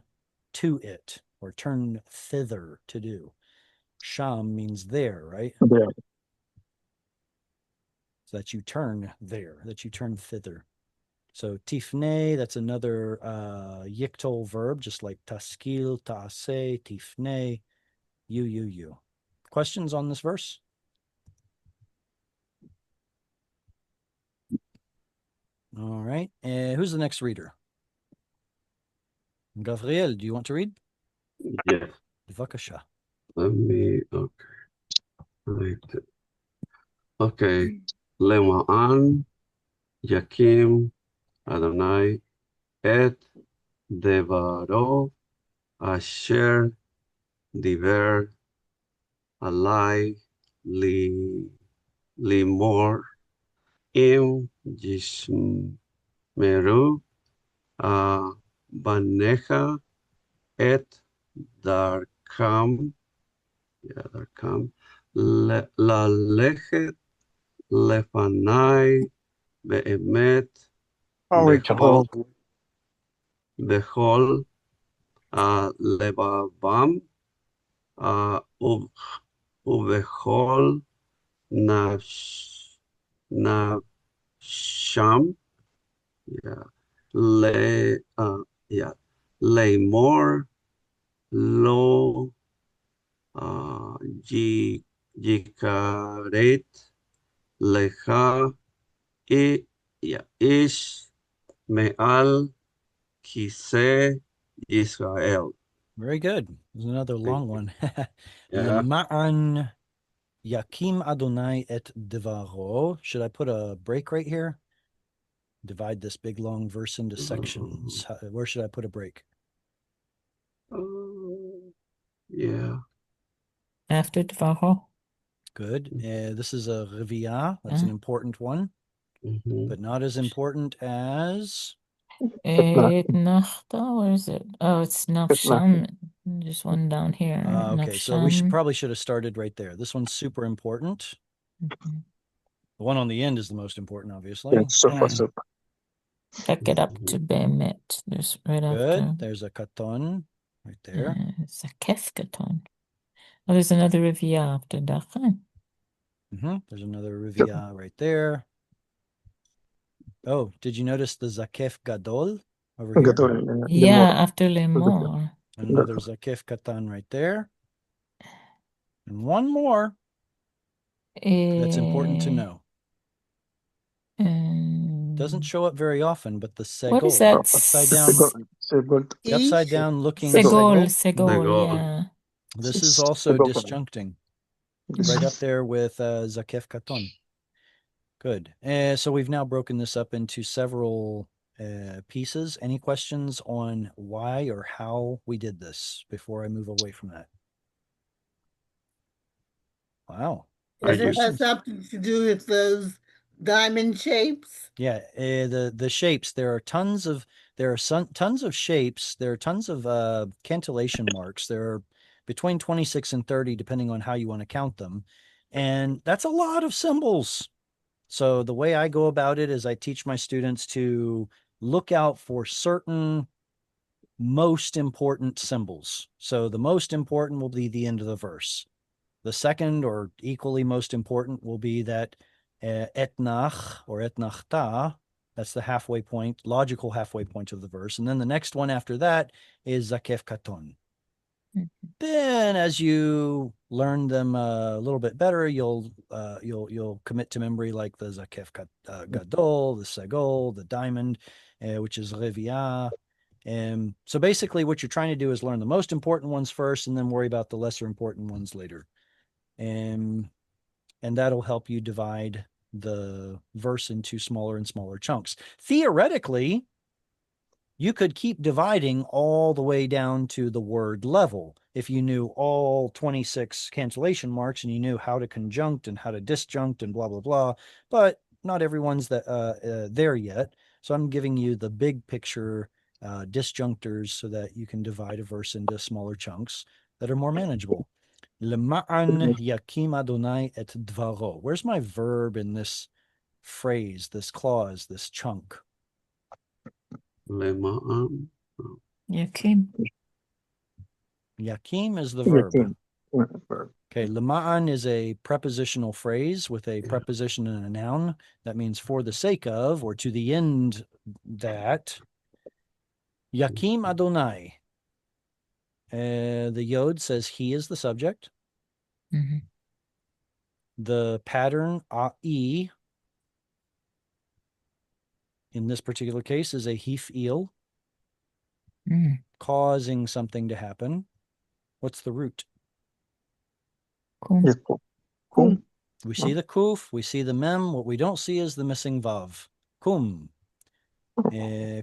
to it or turn thither to do. Sham means there, right? There. So that you turn there, that you turn thither. So tifne, that's another yiktol verb, just like taskil, ta'aseh, tifne, you. Questions on this verse? All right. Who's the next reader? Gabriel, do you want to read? Yes. Bevakasha. Let me, okay. Right. Okay. Lema'an, Yakim, Adonai, Et, Devaro, Asher, Diver, Alai, Limor, Im, Yishmeru, Banecha, Et, Darkam, Lalechet, Lefanai, Be'emet, Behol, Lebabam, Ubehol, Nasham, Lemor, Lo, Jikaret, Lecha, Ish, Me'al, Kise, Israel. Very good. There's another long one. Yeah. Lema'an Yakim Adonai et devaro. Should I put a break right here? Divide this big long verse into sections. Where should I put a break? Yeah. After Dvaho. Good. This is a reviyah. That's an important one, but not as important as Nachta, where is it? Oh, it's Nafsham. Just one down here. okay, so we probably should have started right there. This one's super important. The one on the end is the most important, obviously. Yeah, super. Back it up to Bemet. There's right Good. after. There's a katon right there. It's a kefkaton. Oh, there's another revia after Dachan. There's another revia right there. Oh, did you notice the zakef gadol over here? Yeah, after Lemor. Another zakef katan right there. And one more. That's important to know. Doesn't show up very often, but the segol. What is that? Upside down. The upside down looking segol, yeah. This is also disjuncting. Right up there with zakef katon. Good. So we've now broken this up into several pieces. Any questions on why or how we did this before I move away from that? Wow. Does it have something to do with those Diamond shapes. Yeah, the shapes. There are tons of tons of shapes. There are tons of cantillation marks. There are between 26 and 30, depending on how you want to count them, and that's a lot of symbols. So the way I go about it is I teach my students to look out for certain most important symbols. So the most important will be the end of the verse. The second or equally most important will be that etnach or etnachta. That's the halfway point, logical halfway point of the verse. And then the next one after that is zakef katon. Then, as you learn them a little bit better, you'll commit to memory like the zakef gadol, the segol, the diamond, which is revia. So basically, what you're trying to do is learn the most important ones first, and then worry about the lesser important ones later. And that'll help you divide the verse into smaller and smaller chunks. Theoretically, you could keep dividing all the way down to the word level if you knew all 26 cancellation marks and you knew how to conjunct and how to disjunct and blah, blah, blah. But not everyone's there yet. So I'm giving you the big picture disjunctors so that you can divide a verse into smaller chunks that are more manageable. Lema'an yakim Adonai et dvaro. Where's my verb in this phrase, this clause, this chunk? Lema'an. Yakim. Yakim is the verb. Yakim. Verb. Okay, lema'an is a prepositional phrase with a preposition and a noun. That means for the sake of, or to the end that. Yakim Adonai. The Yod says he is the subject. Mm-hmm. The pattern a'i in this particular case is a hif'il, causing something to happen. What's the root? Kum. Yes, kum. We see the kuf, we see the mem. What we don't see is the missing vav. Kum.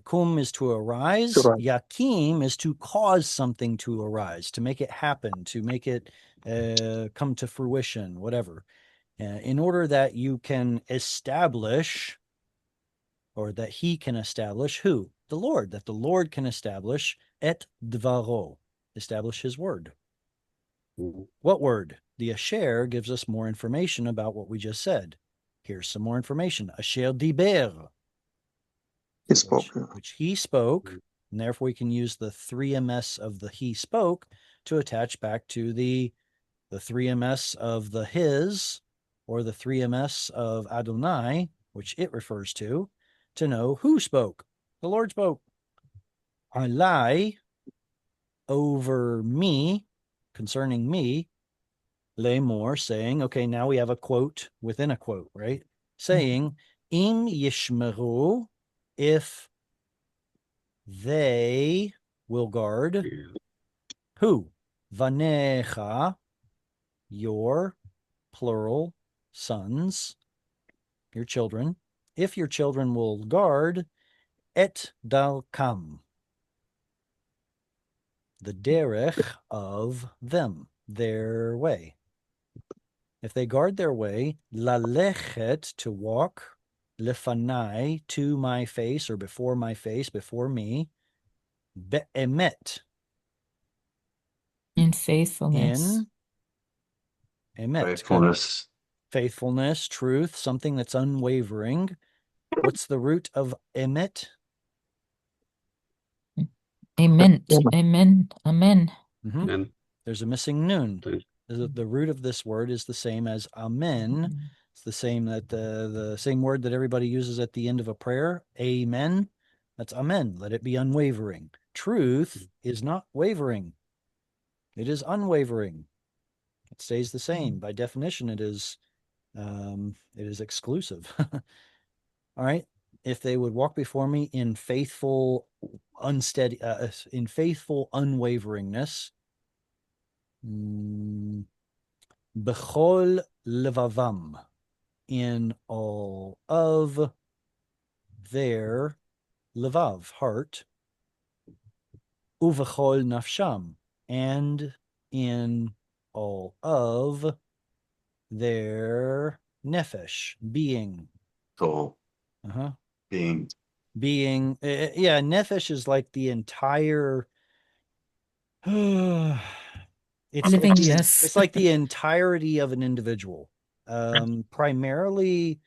Kum is to arise. Yakim is to cause something to arise, to make it happen, to make it come to fruition, whatever. In order that you can establish, or that he can establish who? The Lord, that the Lord can establish et dvaro, establish his word. What word? The asher gives us more information about what we just said. Here's some more information. Asher diber. He spoke. Which he spoke, and therefore we can use the 3ms of the he spoke to attach back to the 3ms of the his, or the 3ms of Adonai, which it refers to know who spoke. The Lord spoke. Alai, over me, concerning me, lemor, saying, okay, now we have a quote within a quote, right? Saying, im yishmeru, if they will guard. Who? Vanecha, your plural sons, your children. If your children will guard et dalkam, the derech of them, their way. If they guard their way, lalechet, to walk, lefanai, to my face, or before my face, before me, be'emet, In faithfulness. in emet, faithfulness, truth, something that's unwavering. What's the root of emet? Amen. Amen. Amen. Mm-hmm. There's a missing noon. The root of this word is the same as amen. It's the same that the same word that everybody uses at the end of a prayer. Amen. That's amen. Let it be unwavering. Truth is not wavering. It is unwavering. It stays the same. By definition, it is exclusive. All right. If they would walk before me in faithful, unsteady, in faithful unwaveringness, bechol levavam, in all of their levav, heart, uvechol nafsham, and in all of their nefesh, being, soul, Uh-huh. being. Yeah, nefesh is like the entire Living, the yes. it's like the entirety of an individual. Primarily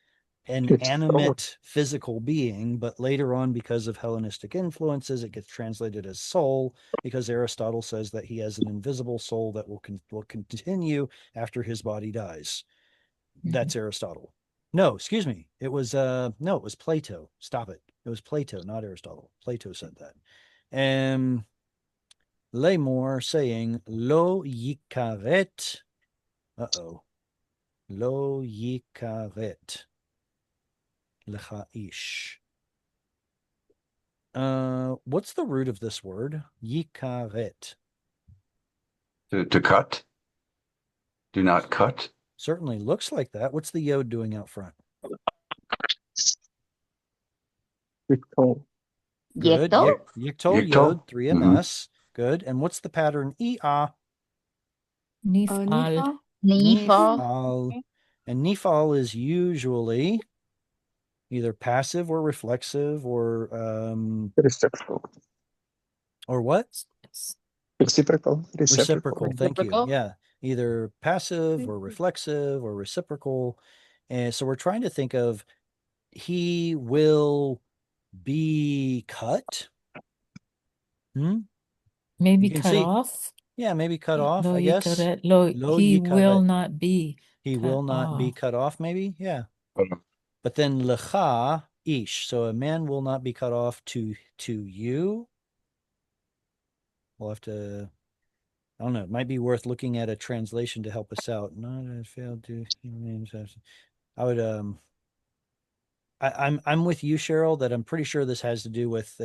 an It's animate physical being, but later on, because of Hellenistic influences, it gets translated as soul, because Aristotle says that he has an invisible soul that will continue after his body dies. That's Aristotle. No, excuse me. It was no, it was Plato. Stop it. It was Plato, not Aristotle. Plato said that. And Lamore saying lo yikaret. Uh-oh. Lo yikaret lecha ish. What's the root of this word? Yikaret. To cut. Do not cut. Certainly looks like that. What's the yod doing out front? Yiktol. Good. Yeto? Yiktol yod, 3ms. Good. And what's the pattern? Ia. Nifal. Nifal? Nifal. And nifal is usually either passive or reflexive Reciprocal. or what? Reciprocal. Reciprocal. Thank you. Reciprocal? Yeah. Either passive or reflexive or reciprocal. And so we're trying to think of he will be cut. Maybe You can cut see. off. Yeah, maybe cut off, Lo I guess. yikaret. Lo, Lo he will yikaret. not be He cut will not be off. cut off, maybe. Yeah. But then lecha ish. So a man will not be cut off to you. We'll have to, I don't know. It might be worth looking at a translation to help us out. Not failed to I would I'm with you, Cheryl, that I'm pretty sure this has to do with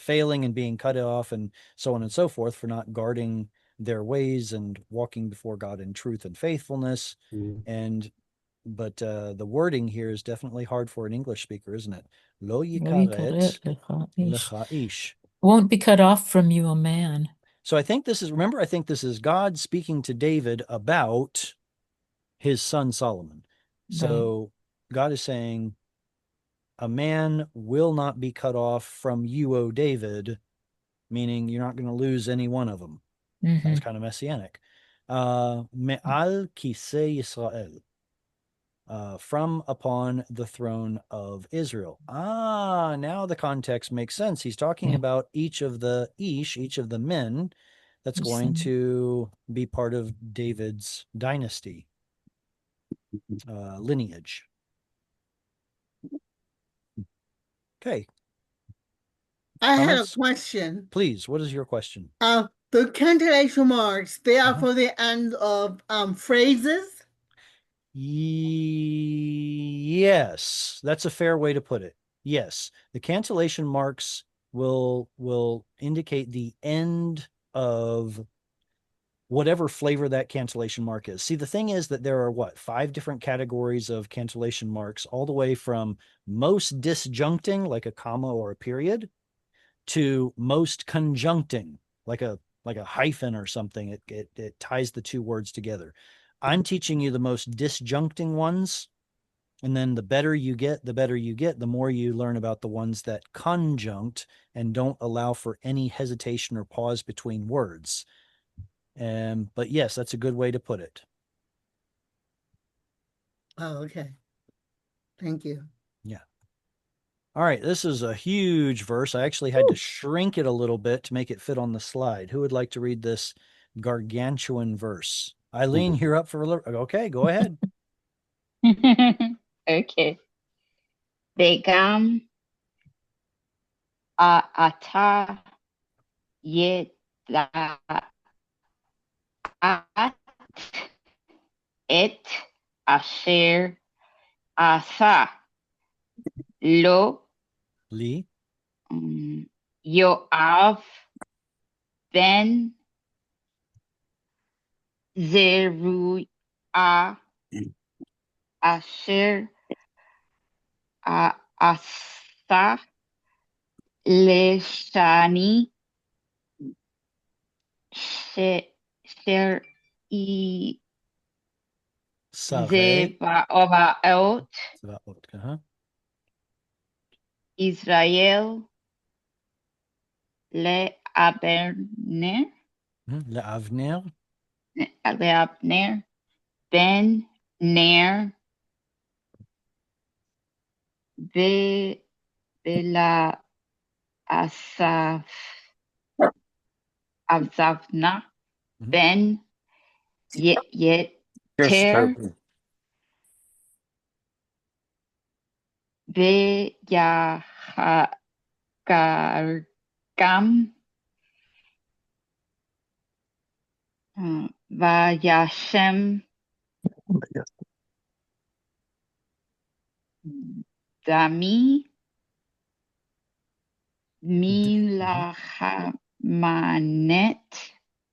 failing and being cut off and so on and so forth for not guarding their ways and walking before God in truth and faithfulness. And but the wording here is definitely hard for an English speaker, isn't it? Lo Lo yikaret yikaret lecha ish. lecha ish. Won't be cut off from you, a man. So I think this is God speaking to David about his son Solomon. So God is saying, a man will not be cut off from you, O David, meaning you're not going to lose any one of them. That's kind of messianic. Me'al kisei Yisrael. From upon the throne of Israel. Now the context makes sense. He's talking about each of the men that's going to be part of David's dynasty, lineage. Okay. I had a Comments? question. Please, what is your question? The cantillation marks, they are for the end of phrases? Yes, that's a fair way to put it. Yes, the cantillation marks will indicate the end of whatever flavor that cantillation mark is. See, the thing is that there are 5 different categories of cantillation marks, all the way from most disjuncting, like a comma or a period, to most conjuncting, like a hyphen or something. It ties the two words together. I'm teaching you the most disjuncting ones. And then the better you get, the more you learn about the ones that conjunct and don't allow for any hesitation or pause between words. But yes, that's a good way to put it. Oh, okay. Thank you. Yeah. All right, this is a huge verse. I actually had to shrink it a little bit to make it fit on the slide. Who would like to read this gargantuan verse? Eileen, you're up for a little. Okay, go ahead. Okay. Begam ata yeda'at et asher asa lo Lee. Yoav ben Zeruiah asher asa leshani Sareh. zevaot Uh-huh. Israel le'Abner Le'avner. ben Ner ve'la Azavna Mhm. ben You're Yeter stupid. ve'Yahagargam Vayashem Dami min lachamanet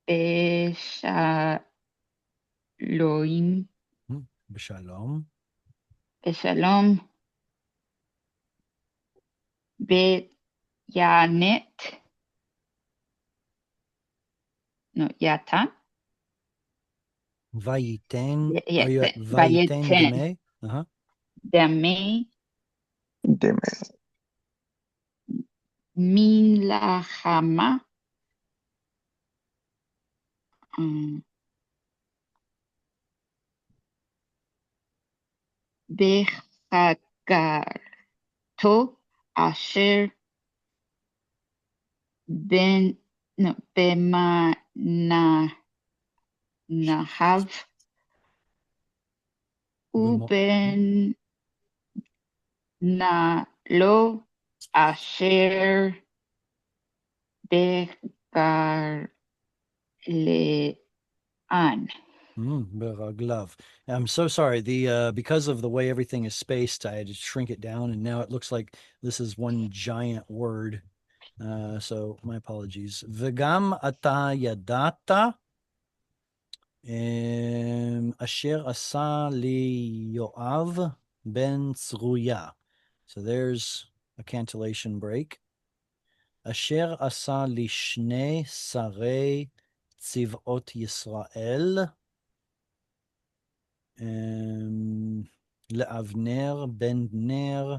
beshalom B'shalom. beshalom beyanet no yatan Vayiten. Are you at Vayiten vayeten Deme? Uh-huh. dame Deme. min lachama bechagarto asher ben no bemanahav B'mo- uben nalo asher begar le'an. Beraglav. I'm so sorry. The because of the way everything is spaced, I had to shrink it down, and now it looks like this is one giant word. So my apologies. V'gam ata yadata asher asa li Yoav ben Tzruya. So there's a cantillation break. Asher asa li shnei sarei tzivot Yisrael. לאבנר בן נר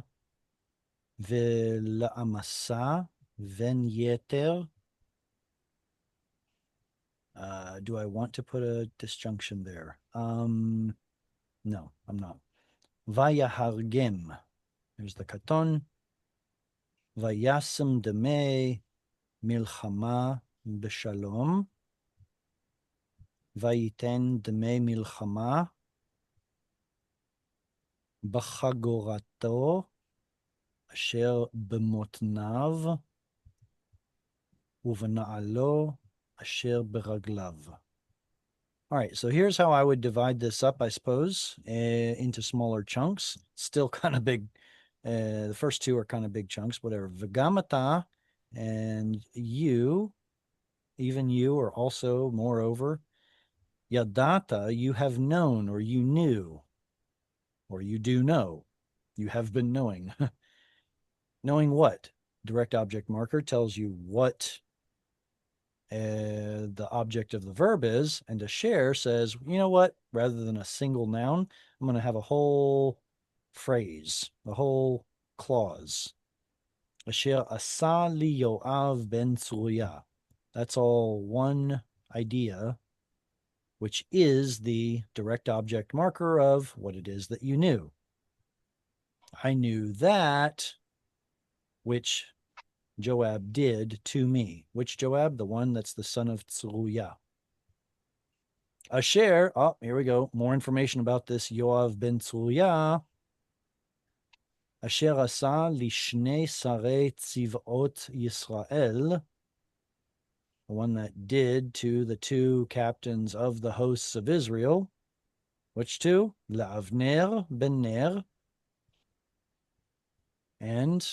ולעמסה בן יתר. Do I want to put a disjunction there? No, I'm not. Vayahargem. There's the katon. Vayasem deme milchama b'shalom. Vayiten deme milchama b'chagorato asher b'motnav uvena'alo asher beraglav. All right, so here's how I would divide this up, I suppose, into smaller chunks. Still kind of big. The first two are kind of big chunks, whatever. V'gamata and you, even you, are also, moreover, yadata, you have known, or you knew, or you do know. You have been knowing. Knowing what? Direct object marker tells you what the object of the verb is, and a share says, you know what, rather than a single noun, I'm going to have a whole phrase, a whole clause. Asher asa li Yoav ben Tzruya. That's all one idea, which is the direct object marker of what it is that you knew. I knew that which Joab did to me. Which Joab? The one that's the son of Tzruya. Asher, oh, here we go. More information about this Yoav ben Tzruya. Asher asa lishnei sarei tzivot Yisrael. The one that did to the two captains of the hosts of Israel. Which two? L'Avner ben Ner and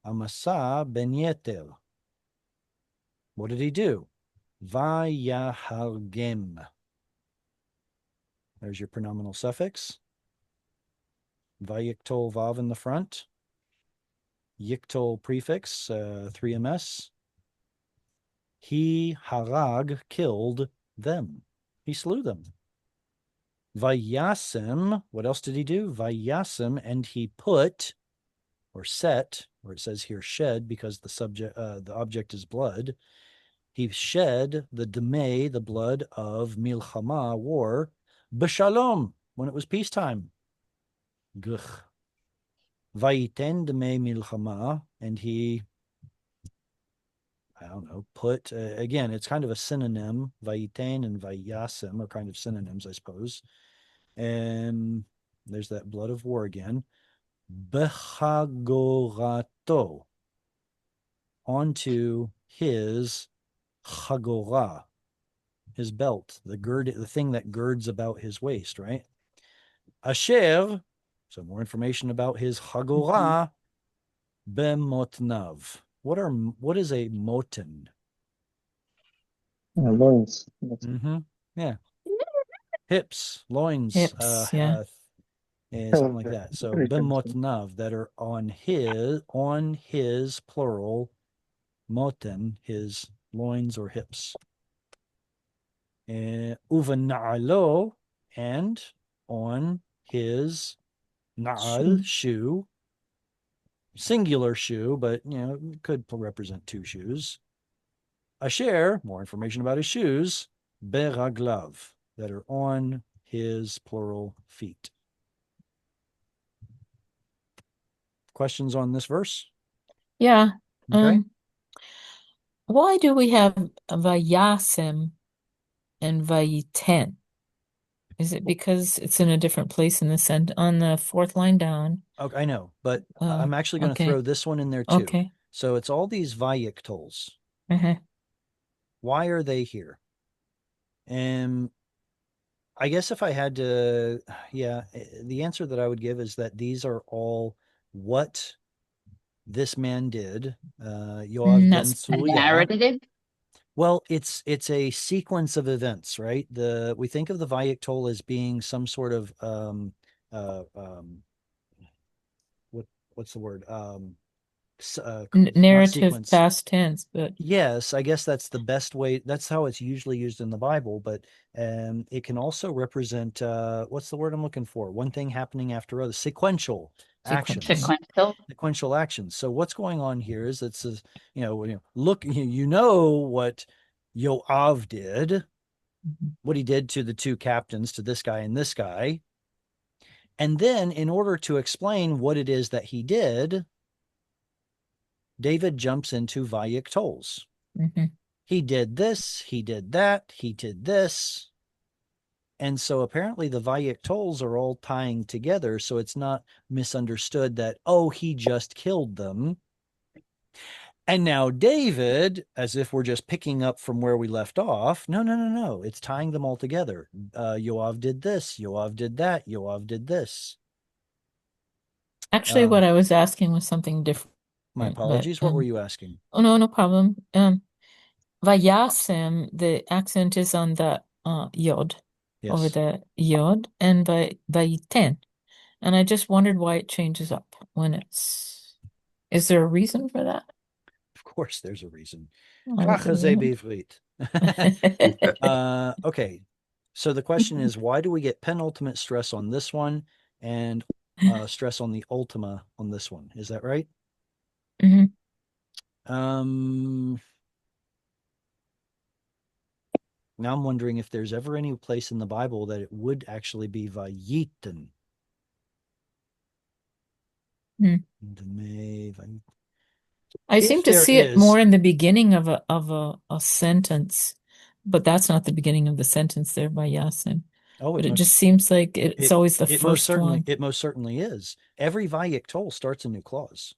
Amasa ben Yeter. What did he do? Vayahargem. There's your pronominal suffix. Vayiktol vav in the front. Yiktol prefix, 3ms. He harag killed them. He slew them. Vayasem, what else did he do? Vayasem, and he put, or set, or it says here shed because the object is blood. He shed the demei, the blood of milchama, war, b'shalom, when it was peacetime. Guch. Vayiten demei milchama, and he, I don't know, put, again, it's kind of a synonym. Vayiten and vayasim are kind of synonyms, I suppose. And there's that blood of war again. Bechagorato, onto his chagorah, his belt, the thing that girds about his waist, right? Asher, so more information about his chagorah, bemotnav. What is a motin? Loins. Mm-hmm. Yeah. Hips, loins, Hips, yeah. something like that. So bemotnav, that are on his plural, moten, his loins or hips. Uvena'alo, and on his na'al, shoe, singular shoe, but could represent two shoes. Asher, more information about his shoes, beraglav, that are on his plural feet. Questions on this verse? Yeah. Okay. Why do we have Vayasim and Vayiten? Is it because it's in a different place in the on the fourth line down? Okay, I know, but I'm actually going to okay. throw this one in there too. Okay. So it's all these Vayiktols. Uh-huh. Why are they here? And I guess if I had to, the answer that I would give is that these are all what this man did. Yoav ben A Tzuya. narrative? Well, it's a sequence of events, right? We think of the Vayiktol as being some sort of what's the word? Narrative past tense, but yes, I guess that's the best way. That's how it's usually used in the Bible, but it can also represent what's the word I'm looking for? One thing happening after other, sequential actions. Sequential actions. So what's going on here is it's look, what Yoav did, what he did to the two captains, to this guy and this guy. And then in order to explain what it is that he did, David jumps into Vayiktols. Mm-hmm. He did this, he did that, he did this. And so apparently the Vayiktols are all tying together, so it's not misunderstood that, oh, he just killed them. And now David, as if we're just picking up from where we left off, no. It's tying them all together. Yoav did this, Yoav did that, Yoav did this. Actually, what I was asking was something different. My apologies. What were you asking? Oh, no problem. Vayasim, the accent is on the yod, Yes. over the yod, and Vayiten. And I just wondered why it changes up when it's. Is there a reason for that? Of course, there's a reason. Okay. So the question is, why do we get penultimate stress on this one and stress on the ultima on this one? Is that right? Mm-hmm. Now I'm wondering if there's ever any place in the Bible that it would actually be Vayiten. I seem to see it more in the beginning of a sentence, but that's not the beginning of the sentence there by Yasin. Oh, but it just seems like it's always the first one. It most certainly is. Every Vayiktol starts a new clause.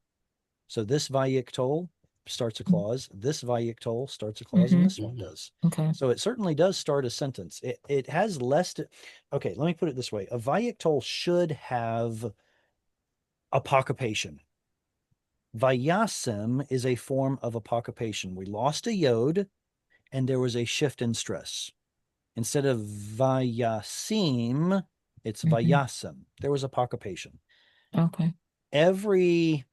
So this Vayiktol starts a clause, this Vayiktol starts a clause, and this one does. Okay. So it certainly does start a sentence. It has less to, okay, let me put it this way. A Vayiktol should have apocompation. Vayasim is a form of apocompation. We lost a yod, and there was a shift in stress. Instead of vayasim, it's vayasim. There was apocompation. Okay. Every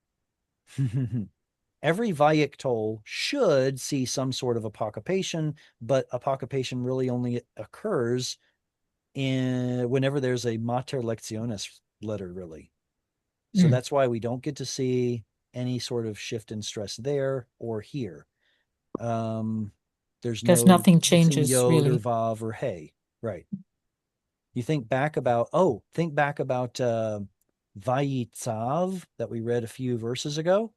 Vayiktol should see some sort of apocompation, but apocompation really only occurs whenever there's a mater lectionis letter, really. So that's why we don't get to see any sort of shift in stress there or here. There's Because no nothing missing changes yod or really. vav or hey. Right. You think back about Vayitzav that we read a few verses ago.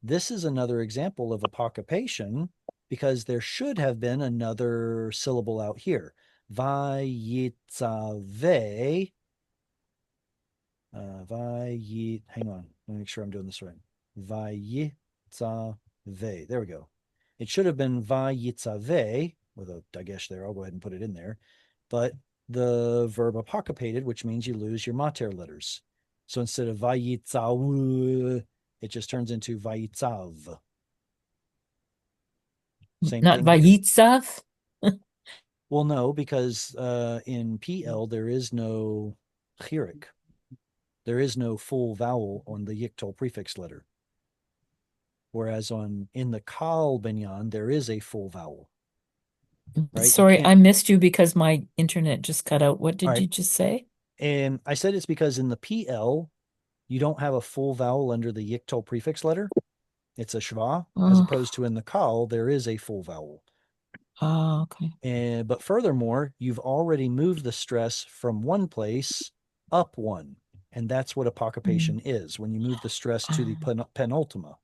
This is another example of apocompation because there should have been another syllable out here. Vayitzave. Hang on. Let me make sure I'm doing this right. Vayitzave. There we go. It should have been vayitzave with a dagesh there. I'll go ahead and put it in there. But the verb apocryphated, which means you lose your mater letters. So instead of vayitzav, it just turns into vayitzav. Same Not thing here. Vayitzav? Well, no, because in PL there is no chirik. There is no full vowel on the yiktol prefix letter. Whereas in the kal binyan, there is a full vowel. Right? Sorry, I missed you because my internet just cut out. What did Right. you just say? And I said it's because in the PL, you don't have a full vowel under the yiktol prefix letter. It's a shva, as opposed to in the kal, there is a full vowel. Oh, okay. But furthermore, you've already moved the stress from one place up one. And that's what apocompation is, when you move the stress to the penultima.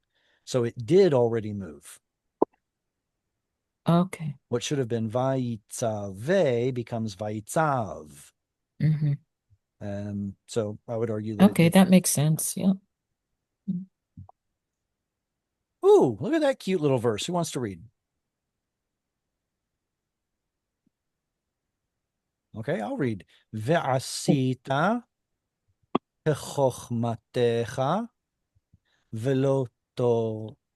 So it did already move. Okay. What should have been vayitzave becomes vayitzav. So I would argue that. Okay, that makes sense. Yeah. Ooh, look at that cute little verse. Who wants to read? Okay, I'll read. Ve'asita kechokmatecha velo tored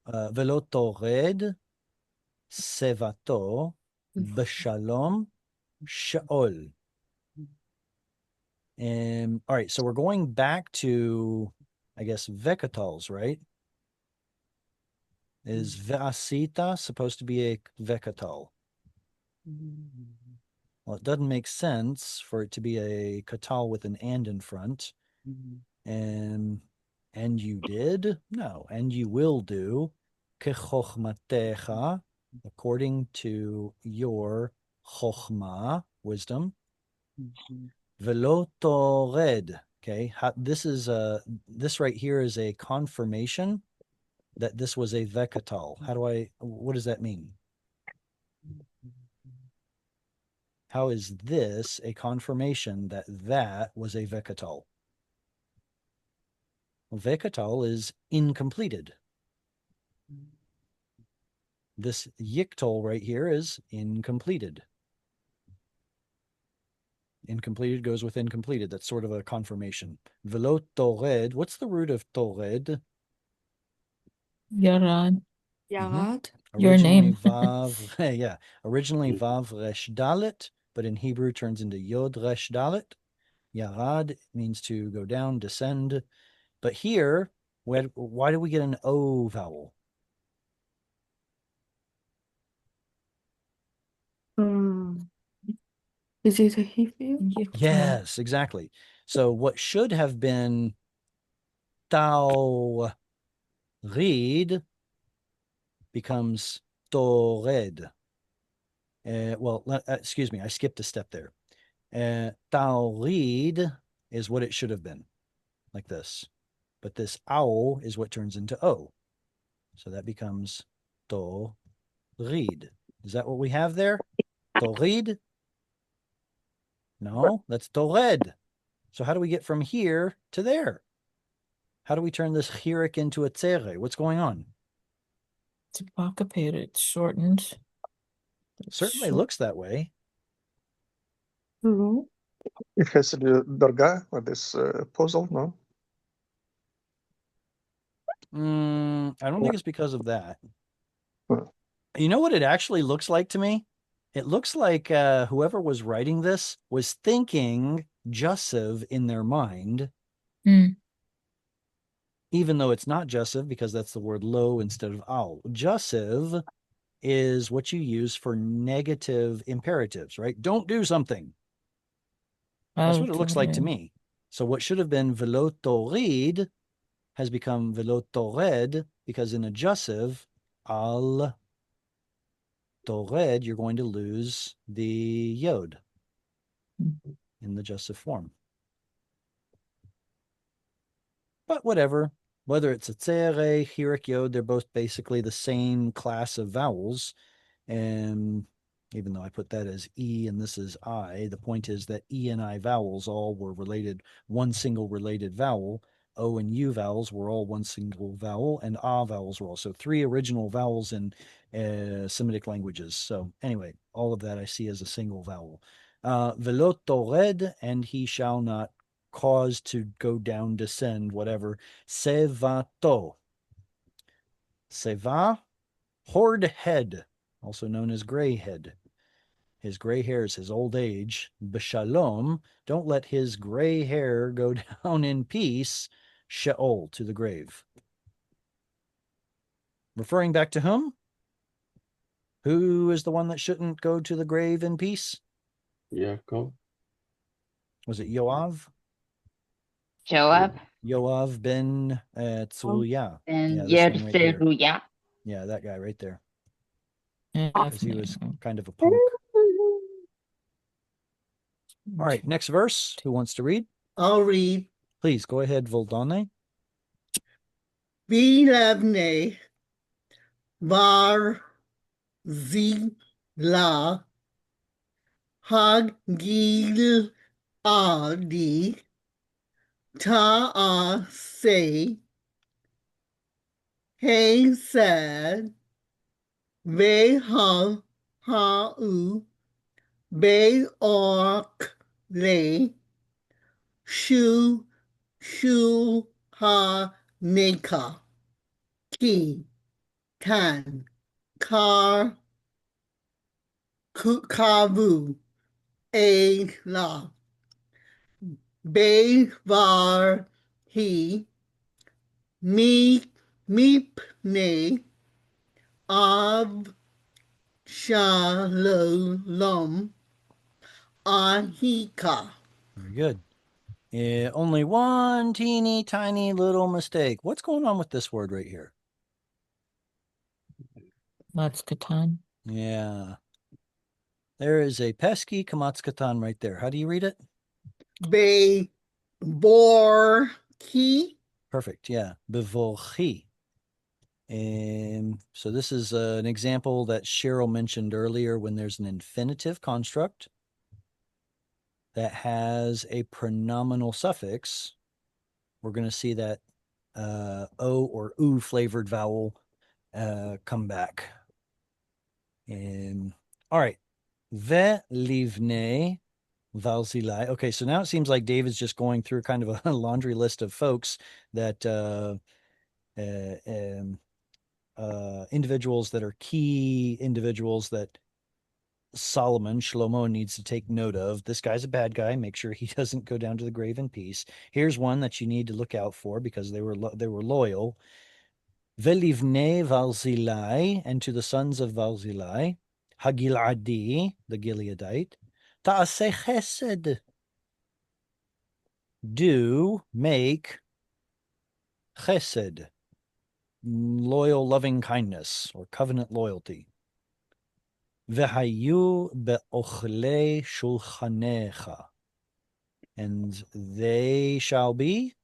sevato b'shalom shaol. All right, so we're going back to, I guess, vekatals, right? Is ve'asita supposed to be a vekatal? Well, it doesn't make sense for it to be a katal with an and in front. And you did? No. And you will do kechochmatecha, according to your chochma, wisdom. Velo tored. Okay, this right here is a confirmation that this was a vekatal. What does that mean? How is this a confirmation that that was a vekatal? Well, vekatal is incompleted. This yiktol right here is incompleted. Incompleted goes with incompleted. That's sort of a confirmation. Velo tored. What's the root of tored? Yarad. Yarad. Your Originally name. vav, yeah. Originally vav resh dalet, but in Hebrew turns into yod resh dalet. Yarad means to go down, descend. But here, why do we get an O vowel? Is it a he field? Yes, exactly. So what should have been tau read becomes tored. Excuse me, I skipped a step there. Tau read is what it should have been, like this. But this owl is what turns into O. So that becomes to read. Is that what we have there? To read? No, that's to read. So how do we get from here to there? How do we turn this chirik into a tzere? What's going on? It's apocryphated. It's shortened. Certainly looks that way. It has the darga or this puzzle, no? I don't think it's because of that. Huh. You know what it actually looks like to me? It looks like whoever was writing this was thinking Jussiv in their mind, even though it's not Jussiv because that's the word lo instead of al. Jussiv is what you use for negative imperatives, right? Don't do something. That's what it looks like to me. So what should have been velo torid has become velo tored because in adjussive, al tored, you're going to lose the yod in the adjussive form. But whatever, whether it's a tzere, hirik, yod, they're both basically the same class of vowels. And even though I put that as E and this is I, the point is that E and I vowels all were related, one single related vowel. O and U vowels were all one single vowel, and A vowels were also three original vowels in Semitic languages. So anyway, all of that I see as a single vowel. Velo tored, and he shall not cause to go down, descend, whatever. Sevato. Seva, hoard head, also known as gray head. His gray hair is his old age. B'shalom, don't let his gray hair go down in peace. Sheol, to the grave. Referring back to whom? Who is the one that shouldn't go to the grave in peace? Yaakov. Was it Yoav? Joab Yoav ben Tzuya. and Yeah, this one right here. Yerseruya. Yeah, that guy right there. And Because he was kind of a punk. All right, next verse. Who wants to read? I'll read. Please go ahead, Voldane. Bilevne bar zila hagil adi ta'ase he said veha ha'u be'ork le shu ha neka ki kan kar kavu a la be var he mi mipne av shalom ahika. Very good. Only one teeny tiny little mistake. What's going on with this word right here? Matskatan. Yeah. There is a pesky kamatskatan right there. How do you read it? Be bor ki Perfect. Yeah. Bevolchi. So this is an example that Cheryl mentioned earlier when there's an infinitive construct that has a pronominal suffix. We're going to see that O or U flavored vowel come back. All right. Ve livne valzilai. Okay, so now it seems like David's just going through kind of a laundry list of folks that individuals that are key individuals that Solomon, Shlomo, needs to take note of. This guy's a bad guy. Make sure he doesn't go down to the grave in peace. Here's one that you need to look out for because they were loyal. Velivne Valzilai, and to the sons of Valzilai, Hagiladi, the Gileadite, Ta'aseh Chesed, do make Chesed, loyal loving kindness or covenant loyalty. Vehayu be'ochle shulchanecha, and they shall be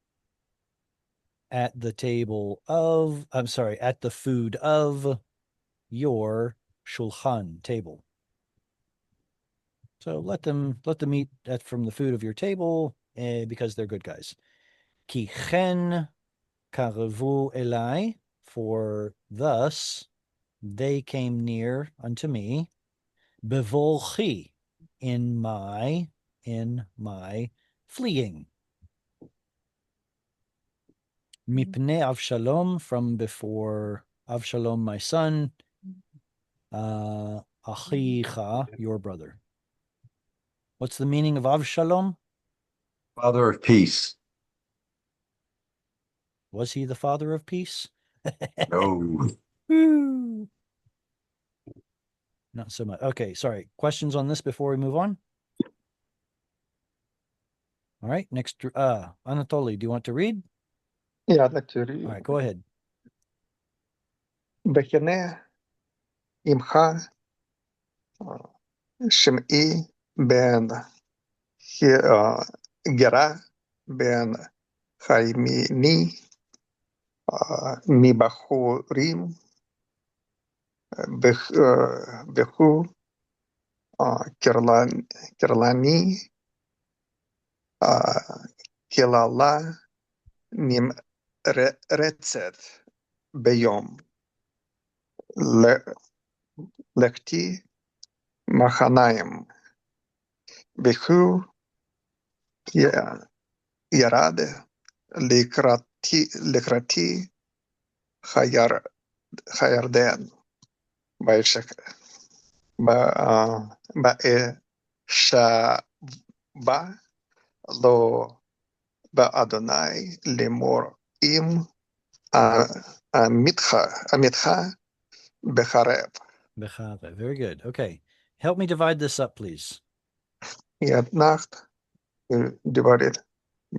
at the table of, at the food of your shulchan, table. So let them eat from the food of your table because they're good guys. Ki chen karevu elai, for thus they came near unto me. Bevolchi, in my fleeing. Mipnei Avshalom, from before Avshalom, my son. Achicha, your brother. What's the meaning of Avshalom? Father of peace. Was he the father of peace? No. Not so much. Okay, sorry. Questions on this before we move on? All right, next, Anatoly, do you want to read? Yeah, I'd like to read. All right, go ahead. Behine imcha Shim'i ben Gera ben Chaimini Mibachurim Bechu Kirlani Kilala Nim Retzet Beyom Lechti Machanaim Bechu Yarad Likrati Hayarden Baishak Baeshaba Lo Adonai Lemor Im Amitcha Bechareb. Bechave. Very good. Okay. Help me divide this up, please. Yet Nacht divided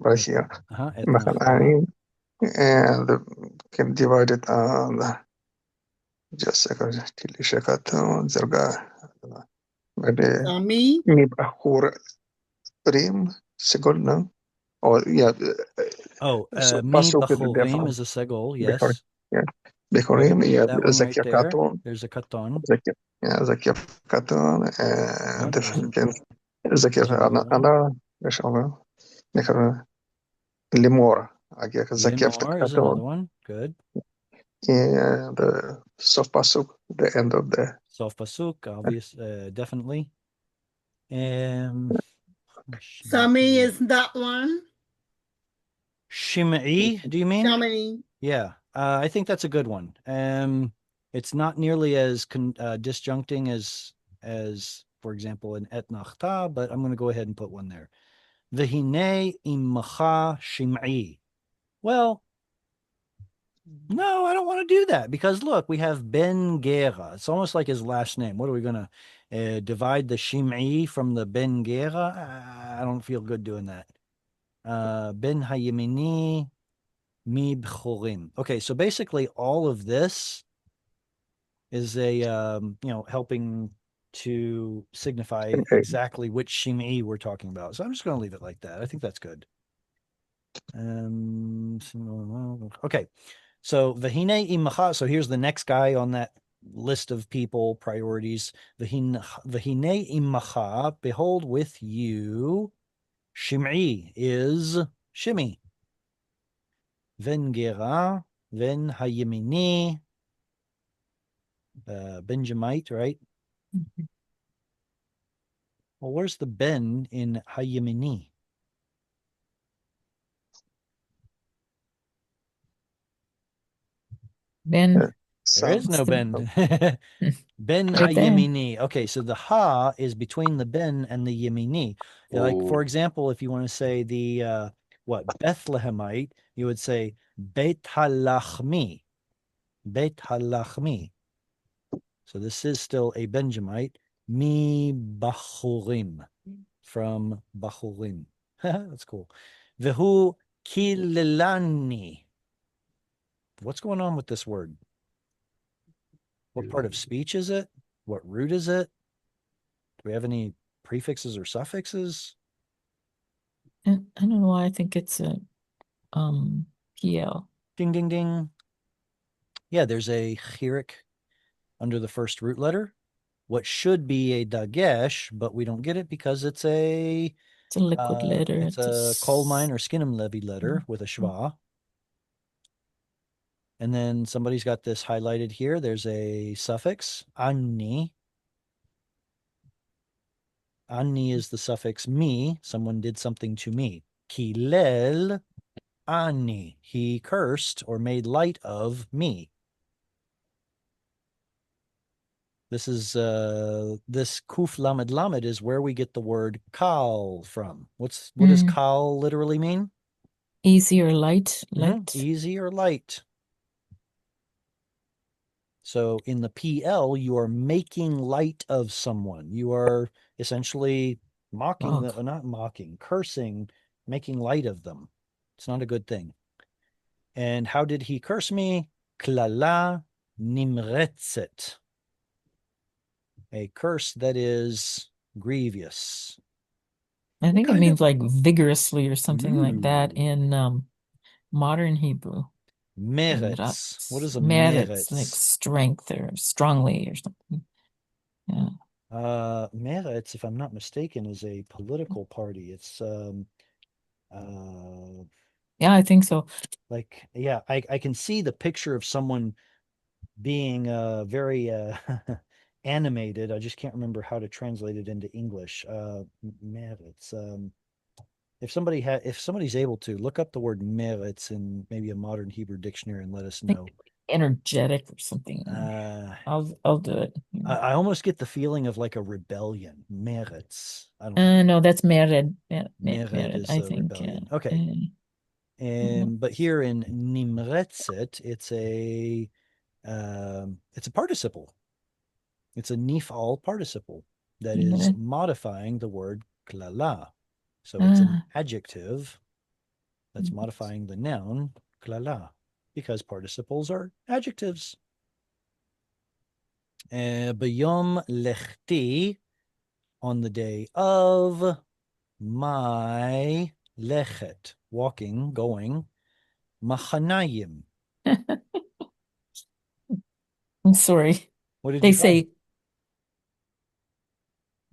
right here. Et Machanaim, and can divide it on just a second. Tili Shekaton Zerga. Maybe Sami, Mibahur Rim Segol, no? Or yeah. Oh, So Mi Pasuk is Bachorim different. is a segol, Bechor, yes. yeah. Bechorim, Good. yeah. That one right Zakia there. Katon. There's a katon. Zakia Katon, and Zakia Ana, Beshover, Limor. Zakia Limor is another Katon. one. Good. And the Sof Pasuk, the end of the. Sof Pasuk, obvious, definitely. Sami is that one. Shimei, do you mean? Sami. Yeah, I think that's a good one. It's not nearly as disjuncting as for example in Et Nachta, but I'm going to go ahead and put one there. V'hinei imcha shim'i. Well, no, I don't want to do that because look, we have Ben Gera. It's almost like his last name. What are we going to divide the shim'i from the Ben Gera? I don't feel good doing that. Ben Hayemini. Mi bchorim. Okay, so basically all of this is a helping to signify exactly which shimei we're talking about. So I'm just going to leave it like that. I think that's good. Okay, so v'hinei imacha. So here's the next guy on that list of people priorities. V'hinei imacha. Behold, with you, shimei is Shimi. Ven Gera, Ven Hayemini, Benjamite, right? Mm-hmm. Well, where's the Ben in Hayemini? Ben. There is no Ben. Ben Right there. Hayemini. Okay, so the Ha is between the Ben and the Yemini. Like, for example, if you want to say the Bethlehemite, you would say Beit Halachmi. Beit Halachmi. So this is still a Benjamite. Mi Bachurim, from Bachurim. That's cool. Vehu Kilelani. What's going on with this word? What part of speech is it? What root is it? Do we have any prefixes or suffixes? I don't know why I think it's a PL. Ding, ding, ding. Yeah, there's a chirik under the first root letter. What should be a dagesh, but we don't get it because it's a liquid letter. It's a coal mine or skinnem levy letter with a schwa. And then somebody's got this highlighted here. There's a suffix, ani. Ani is the suffix me. Someone did something to me. Kilel ani. He cursed or made light of me. This is this kuf lamed lamed is where we get the word kal from. What does kal literally mean? Easy or light. Light. Easy or light. So in the PL, you are making light of someone. You are essentially mocking, not mocking, cursing making light of them. It's not a good thing. And how did he curse me? Klala nimretzet. A curse that is grievous. I think it kind means of- like vigorously or something like that Ooh. in modern Hebrew. Meretz. What is a Meretz, like meretz? strength or strongly or something. Yeah. Meretz, if I'm not mistaken, is a political party. It's Yeah, I think so. like, yeah, I can see the picture of someone being very animated. I just can't remember how to translate it into English. Meretz. If somebody's able to look up the word meretz in maybe a modern Hebrew dictionary and let us I think know. energetic or something. I'll do it. I almost get the feeling of like a rebellion. Meretz. I don't know. No, that's mered. Mered is I a think. rebellion. Okay. But here in nimretzet, it's a participle. It's a nifal participle that is modifying the word klala. So it's an adjective that's modifying the noun klala because participles are adjectives. B'yom lechti, on the day of my lechet, walking, going, machanayim. I'm sorry. What did They you say find?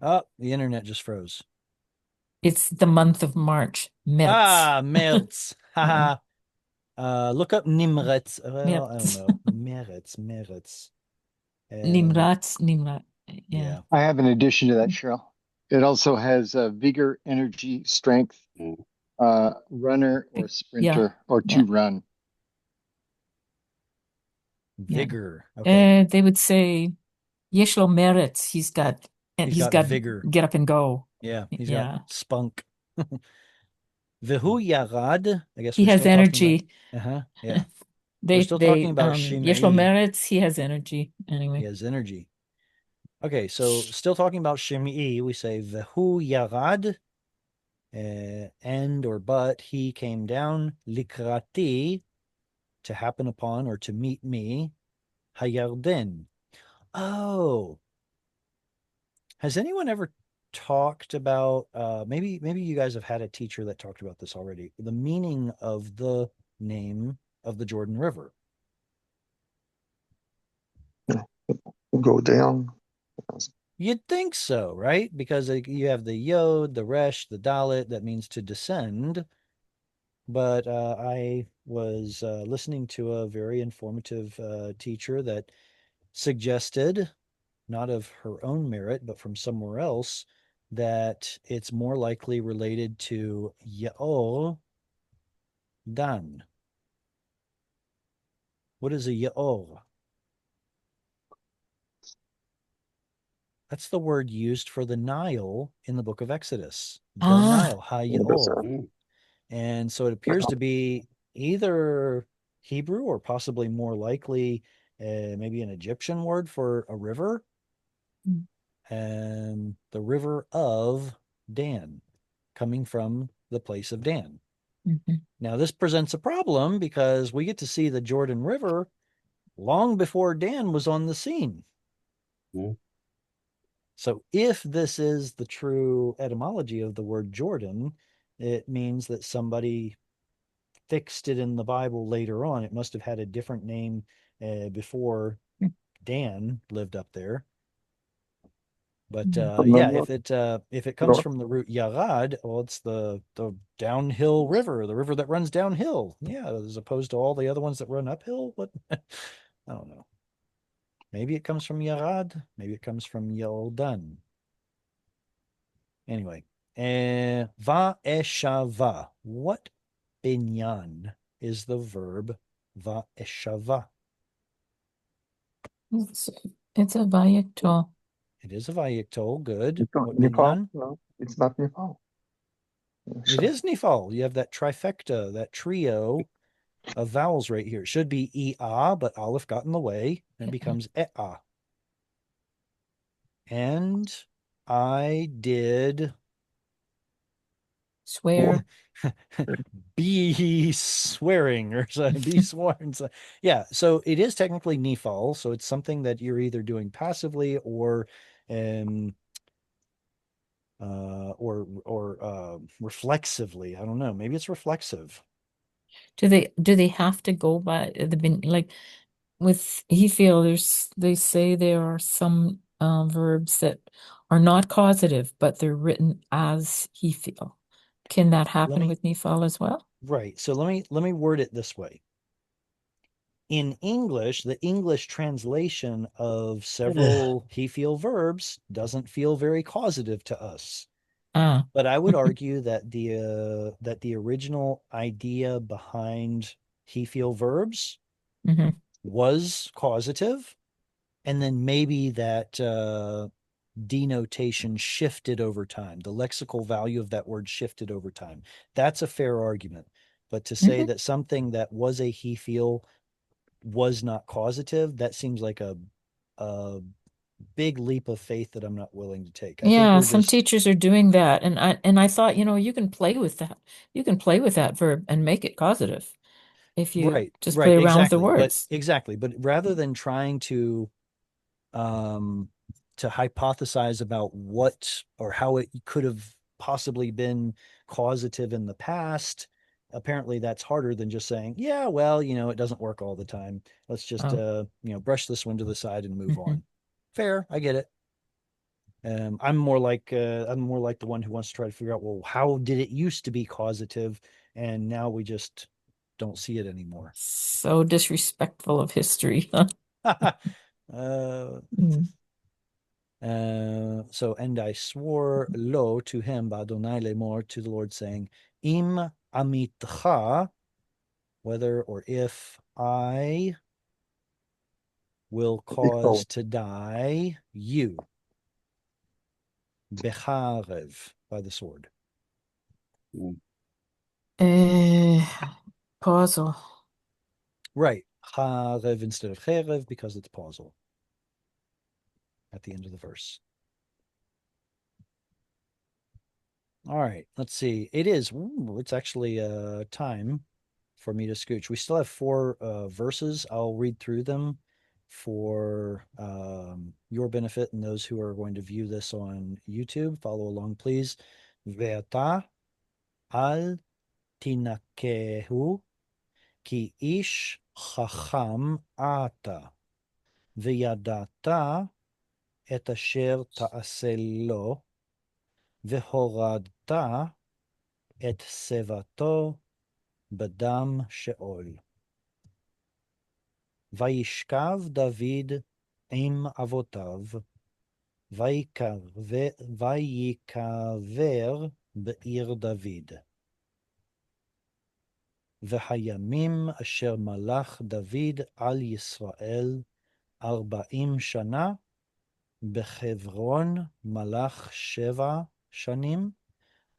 Oh, the internet just froze. it's the month of March. März. Merz. Haha. Look up Nimretz. Well, I don't März. know. Meretz. Nimrat. Yeah. I have an addition to that, Cheryl. It also has vigor, energy, strength, runner or sprinter, or to run. Vigor. Okay. They would say Yeshlo Meretz. He's got vigor. Get up and go. Yeah, he's got spunk. Vehu yarad. I guess he we're has still energy. Yeah. We're still talking about Yeshlo Shimei. Meretz, he has energy anyway. He has energy. Okay, so still talking about Shimei, we say Vehu yarad, and or but he came down, likrati, to happen upon or to meet me, hayarden. Oh, has anyone ever talked about maybe you guys have had a teacher that talked about this already, the meaning of the name of the Jordan River? Go down. You'd think so, right? Because you have the yod, the resh, the dalet, that means to descend. But I was listening to a very informative teacher that suggested, not of her own merit, but from somewhere else, that it's more likely related to Ya'ol Dan. What is a Ya'ol? That's the word used for the Nile in the book of Exodus. The Nile, Ha-Ya'ol. And so it appears to be either Hebrew or possibly more likely maybe an Egyptian word for a river. And the river of Dan, coming from the place of Dan. Now, this presents a problem because we get to see the Jordan River long before Dan was on the scene. So if this is the true etymology of the word Jordan, it means that somebody fixed it in the Bible later on. It must have had a different name before Dan lived up there. But if it comes from the root yarad, well, it's the downhill river, the river that runs downhill. Yeah, as opposed to all the other ones that run uphill. What? I don't know. Maybe it comes from yarad. Maybe it comes from Yoldan. Anyway, va'eshava. What binyan is the verb va'eshava? It's a vayekto. It is a vayikto. Good. What Nepal? binyan? No, it's not Nepal. It is nifal. You have that trifecta, that trio of vowels right here. It should be e-a, but aleph got in the way, and it becomes e-a. And I did Swear. be swearing or be sworn. So, yeah, so it is technically nifal, so it's something that you're either doing passively um or reflexively. I don't know. Maybe it's reflexive. Do they have to go by the bin like with he feel they say there are some verbs that are not causative, but they're written as he feel. Can that Let happen me with nifal as well? right. So let me word it this way. In English, the English translation of several he feel verbs doesn't feel very causative to us. Ah. But I would argue that the original idea behind he feel verbs Mhm. was causative, and then maybe that denotation shifted over time. The lexical value of that word shifted over time. That's a fair argument. But to say Mhm. that something that was a he feel was not causative, that seems like a big leap of faith that I'm not willing to take. I think Yeah, we're some just teachers are doing that, and I thought, you can play with that. You can play with that verb and make it causative if you right, just right, play around with the exactly. But words. exactly, but rather than trying um to hypothesize about what or how it could have possibly been causative in the past, apparently that's harder than just saying, yeah, well, it doesn't work all the time. Let's just Oh. brush this one to the side and move Mhm. on. Fair, I get it. I'm more like the one who wants to try to figure out, well, how did it used to be causative and now we just don't see it anymore. So disrespectful of history. uh, Mm. so, and I swore lo to him, Badonai lemor, to the Lord, saying, Im amitcha, whether or if I will cause to die you, becharev, by the sword. Eh, Causal. Right. Charev instead of cherev because it's pausal at the end of the verse. All right, let's see. It's actually time for me to scooch. We still have four verses. I'll read through them for your benefit and those who are going to view this on YouTube. Follow along, please. Ve'ata al tinakehu ki ish chacham ata וידעת את אשר תעשה לו, והורדת את שיבתו בדם שאול. וישכב דוד עם אבותיו, ויקבר בעיר דוד. והימים אשר מלך דוד על ישראל 40 שנה, בחברון מלך 7 שנים,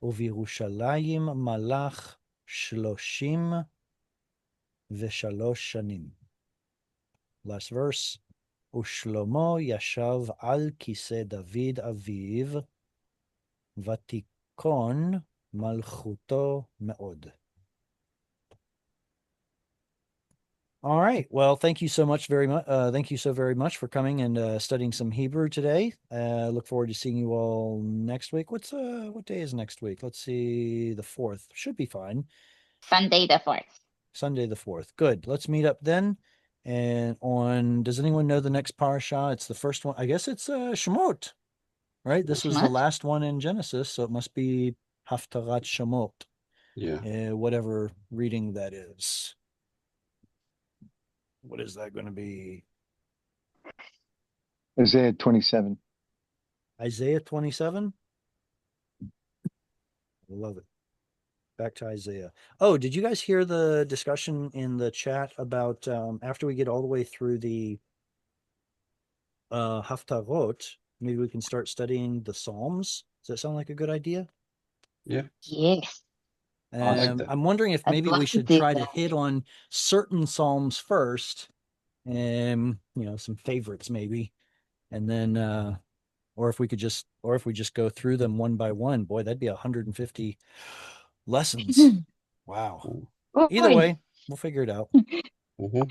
ובירושלים מלך 33 שנים. Last verse. ושלמה ישב על כיסא דוד אביו, ותיכון מלכותו מאוד. All right. Well, thank you so much very much. Thank you so very much for coming and studying some Hebrew today. Look forward to seeing you all next week. What day is next week? Let's see. The 4th should be fine. Sunday the 4th. Sunday the 4th. Good. Let's meet up then. And does anyone know the next parasha? It's the first one. I guess it's Shemot, right? This was the Shemot? last one in Genesis, so it must be Haftarah Shemot. Yeah. Whatever reading that is. What is that going to be? Isaiah 27. Isaiah 27? I love it. Back to Isaiah. Oh, did you guys hear the discussion in the chat about after we get all the way through the Haftarot, maybe we can start studying the Psalms? Does that sound like a good idea? Yeah. Yes, I like that. I'm wondering if I'd maybe love we to should do try to that. hit on certain Psalms first, and some favorites maybe, and then or if we just go through them one by one. Boy, that'd be 150 Lessons. Wow. Either Oy. way, we'll figure it out. Mhm.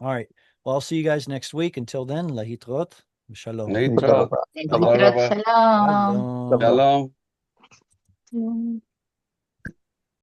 All right. Well, I'll see you guys next week. Until then, lahitrot. Shalom. להתראות. Shalom. Shalom. Shalom. Shalom. Mm.